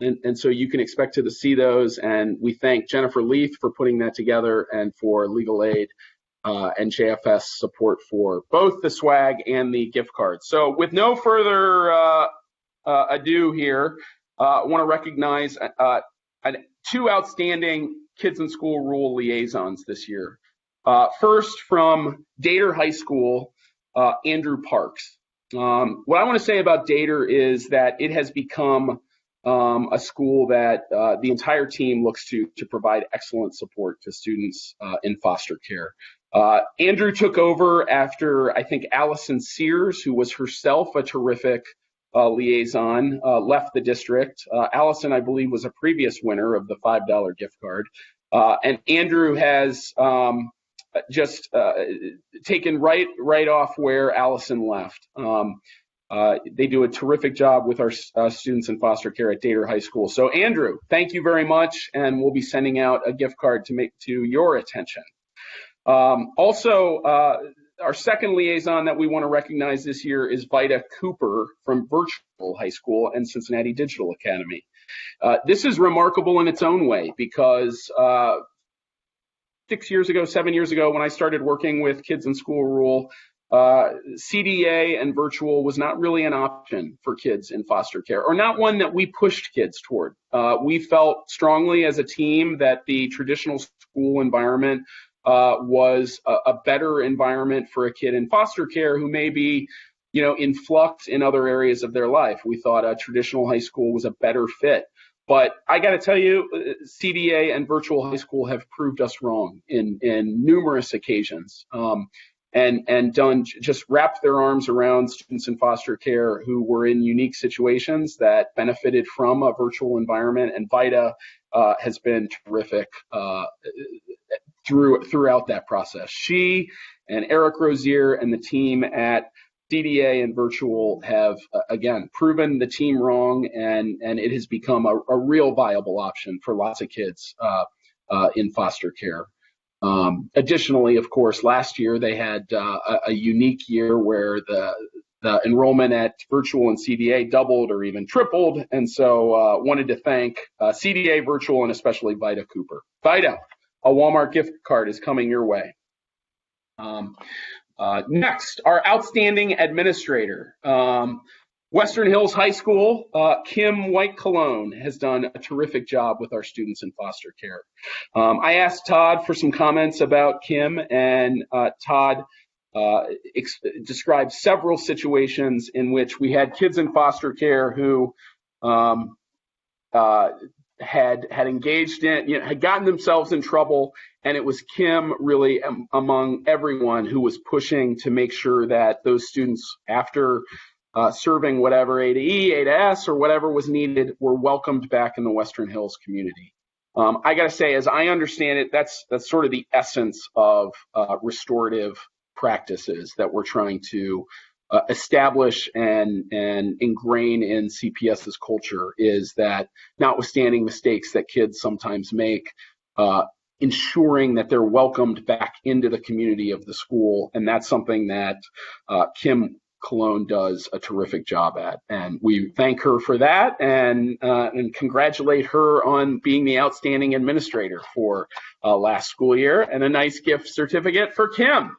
And so you can expect to see those, and we thank Jennifer Leith for putting that together and for Legal Aid and JFS support for both the swag and the gift cards. So with no further ado here, I want to recognize 2 outstanding Kids in School Rule liaisons this year. First, from Dater High School, Andrew Parks. What I want to say about Dater is that it has become a school that the entire team looks to provide excellent support to students in foster care. Andrew took over after, I think, Allison Sears, who was herself a terrific liaison, left the district. Allison, I believe, was a previous winner of the $5 gift card. And Andrew has just taken right off where Allison left. They do a terrific job with our students in foster care at Dater High School. So Andrew, thank you very much, and we'll be sending out a gift card to your attention. Also, our second liaison that we want to recognize this year is Vita Cooper from Virtual High School and Cincinnati Digital Academy. This is remarkable in its own way because 7 years ago, when I started working with Kids in School Rule, CDA and virtual was not really an option for kids in foster care, or not one that we pushed kids toward. We felt strongly as a team that the traditional school environment was a better environment for a kid in foster care who may be, in flux in other areas of their life. We thought a traditional high school was a better fit. But I got to tell you, CDA and virtual high school have proved us wrong in numerous occasions. And just wrapped their arms around students in foster care who were in unique situations that benefited from a virtual environment. And Vita has been terrific throughout that process. She and Eric Rozier and the team at CDA and virtual have, again, proven the team wrong, and it has become a real viable option for lots of kids in foster care. Additionally, of course, last year they had a unique year where the enrollment at virtual and CDA doubled or even tripled, and so wanted to thank CDA, virtual, and especially Vita Cooper. Vita, a Walmart gift card is coming your way. Next, our outstanding administrator. Western Hills High School, Kim White-Cologne has done a terrific job with our students in foster care. I asked Todd for some comments about Kim, and Todd described several situations in which we had kids in foster care who had engaged in, had gotten themselves in trouble, and it was Kim really among everyone who was pushing to make sure that those students, after serving whatever A to E, A to S, or whatever was needed, were welcomed back in the Western Hills community. I got to say, as I understand it, that's sort of the essence of restorative practices that we're trying to establish and ingrain in CPS's culture, is that notwithstanding mistakes that kids sometimes make, ensuring that they're welcomed back into the community of the school. And that's something that Kim Cologne does a terrific job at, and we thank her for that and congratulate her on being the outstanding administrator for last school year, and a nice gift certificate for Kim.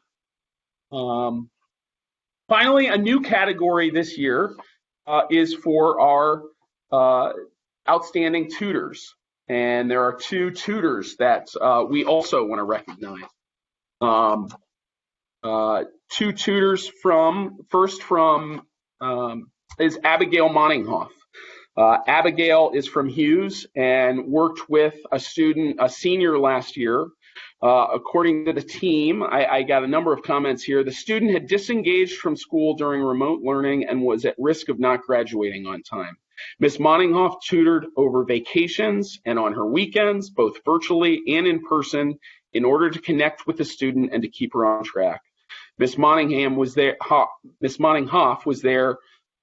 Finally, a new category this year is for our outstanding tutors, and there are two tutors that we also want to recognize. Two tutors is Abigail Monninghoff. Abigail is from Hughes and worked with a senior last year. According to the team, I got a number of comments here. The student had disengaged from school during remote learning and was at risk of not graduating on time. Ms. Monninghoff tutored over vacations and on her weekends, both virtually and in person, in order to connect with the student and to keep her on track. Ms. Monninghoff was there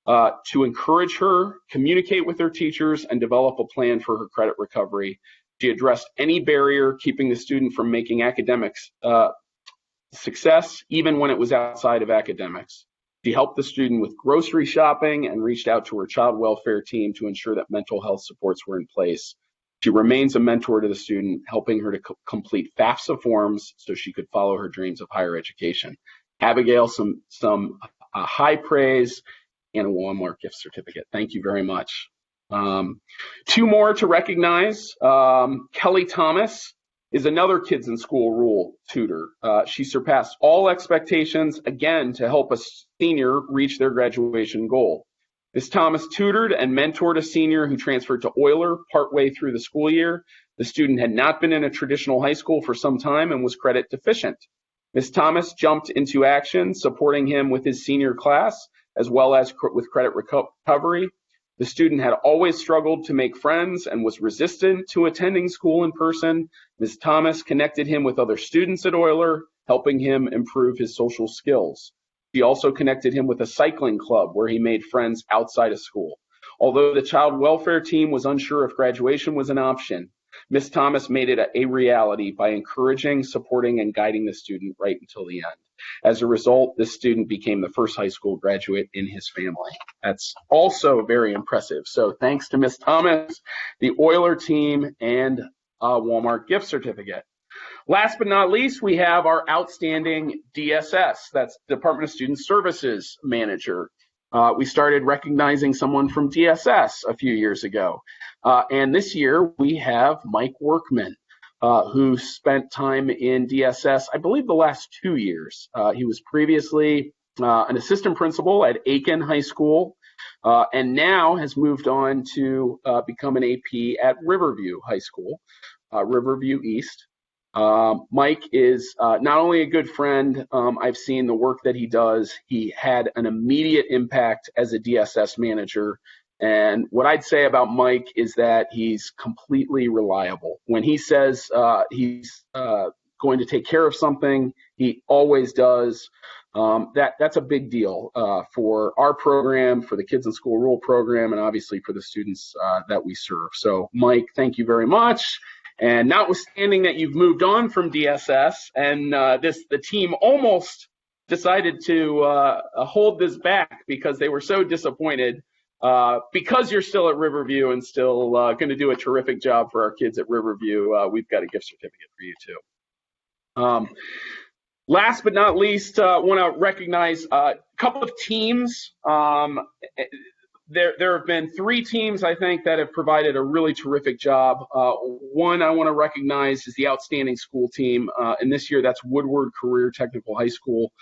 to encourage her, communicate with her teachers, and develop a plan for her credit recovery. She addressed any barrier keeping the student from making academics success, even when it was outside of academics. She helped the student with grocery shopping and reached out to her child welfare team to ensure that mental health supports were in place. She remains a mentor to the student, helping her to complete FAFSA forms so she could follow her dreams of higher education. Abigail, some high praise and a Walmart gift certificate. Thank you very much. Two more to recognize. Kelly Thomas is another Kids in School Rule tutor. She surpassed all expectations, again, to help a senior reach their graduation goal. Ms. Thomas tutored and mentored a senior who transferred to Euler partway through the school year. The student had not been in a traditional high school for some time and was credit deficient. Ms. Thomas jumped into action, supporting him with his senior class, as well as with credit recovery. The student had always struggled to make friends and was resistant to attending school in person. Ms. Thomas connected him with other students at Euler, helping him improve his social skills. She also connected him with a cycling club where he made friends outside of school. Although the child welfare team was unsure if graduation was an option, Ms. Thomas made it a reality by encouraging, supporting, and guiding the student right until the end. As a result, this student became the first high school graduate in his family. That's also very impressive. So thanks to Ms. Thomas, the Euler team, and a Walmart gift certificate. Last but not least, we have our outstanding DSS, that's Department of Student Services manager. We started recognizing someone from DSS a few years ago. And this year we have Mike Workman, who spent time in DSS, I believe the last 2 years. He was previously an assistant principal at Aiken High School, and now has moved on to become an AP at Riverview High School, Riverview East. Mike is not only a good friend, I've seen the work that he does. He had an immediate impact as a DSS manager. And what I'd say about Mike is that he's completely reliable. When he says he's going to take care of something, he always does. That's a big deal for our program, for the Kids in School Rule program, and obviously for the students that we serve. So Mike, thank you very much. And notwithstanding that you've moved on from DSS, and the team almost decided to hold this back because they were so disappointed. Because you're still at Riverview and still going to do a terrific job for our kids at Riverview, we've got a gift certificate for you too. Last but not least, want to recognize a couple of teams. There have been 3 teams, I think, that have provided a really terrific job. One I want to recognize is the Outstanding School team. And this year, that's Woodward Career Technical High School.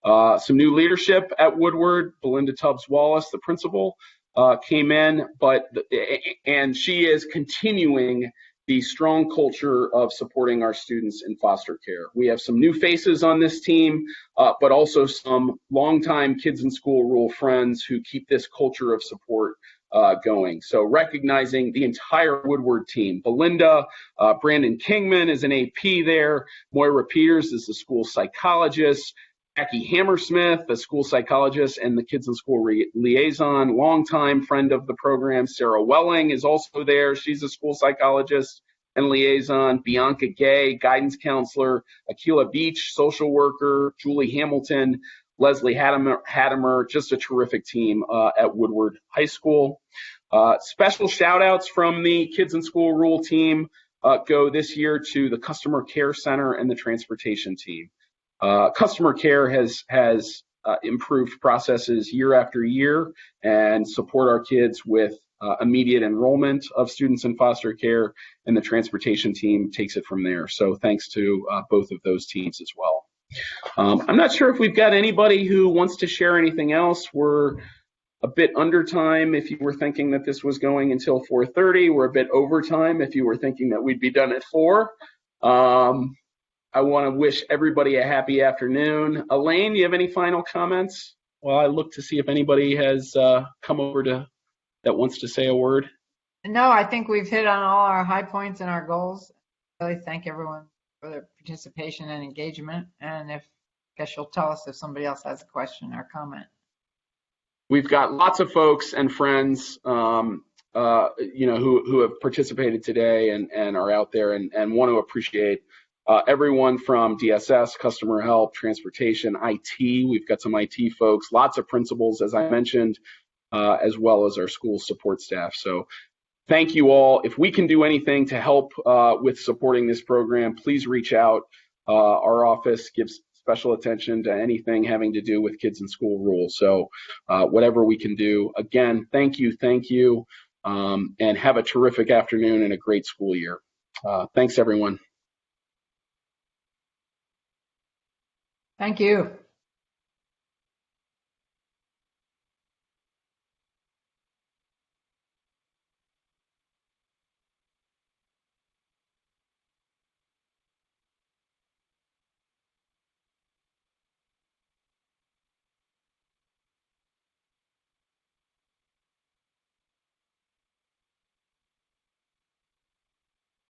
Some new leadership at Woodward. Belinda Tubbs-Wallace, the principal, came in, and she is continuing the strong culture of supporting our students in foster care. We have some new faces on this team, but also some longtime Kids in School Rule friends who keep this culture of support going. So recognizing the entire Woodward team. Belinda, Brandon Kingman is an AP there. Moira Peters is the school psychologist. Jackie Hammersmith, the school psychologist and the Kids in School Liaison, longtime friend of the program. Sarah Welling is also there. She's a school psychologist and liaison. Bianca Gay, guidance counselor. Akila Beach, social worker. Julie Hamilton, Leslie Hattimer, just a terrific team at Woodward High School. Special shout outs from the Kids in School Rule team go this year to the Customer Care Center and the Transportation team. Customer care has improved processes year after year and support our kids with immediate enrollment of students in foster care, and the transportation team takes it from there. So thanks to both of those teams as well. I'm not sure if we've got anybody who wants to share anything else. We're a bit under time if you were thinking that this was going until 4:30. We're a bit over time if you were thinking that we'd be done at 4. I want to wish everybody a happy afternoon. Elaine, do you have any final comments? Well, I look to see if anybody has come over that wants to say a word. No, I think we've hit on all our high points and our goals. I really thank everyone for their participation and engagement. And I guess you'll tell us if somebody else has a question or comment. We've got lots of folks and friends who have participated today and are out there and want to appreciate everyone from DSS, customer help, transportation, IT. We've got some IT folks, lots of principals, as I mentioned, as well as our school support staff. So thank you all. If we can do anything to help with supporting this program, please reach out. Our office gives special attention to anything having to do with Kids in School Rule. So whatever we can do, again, thank you, and have a terrific afternoon and a great school year. Thanks, everyone. Thank you.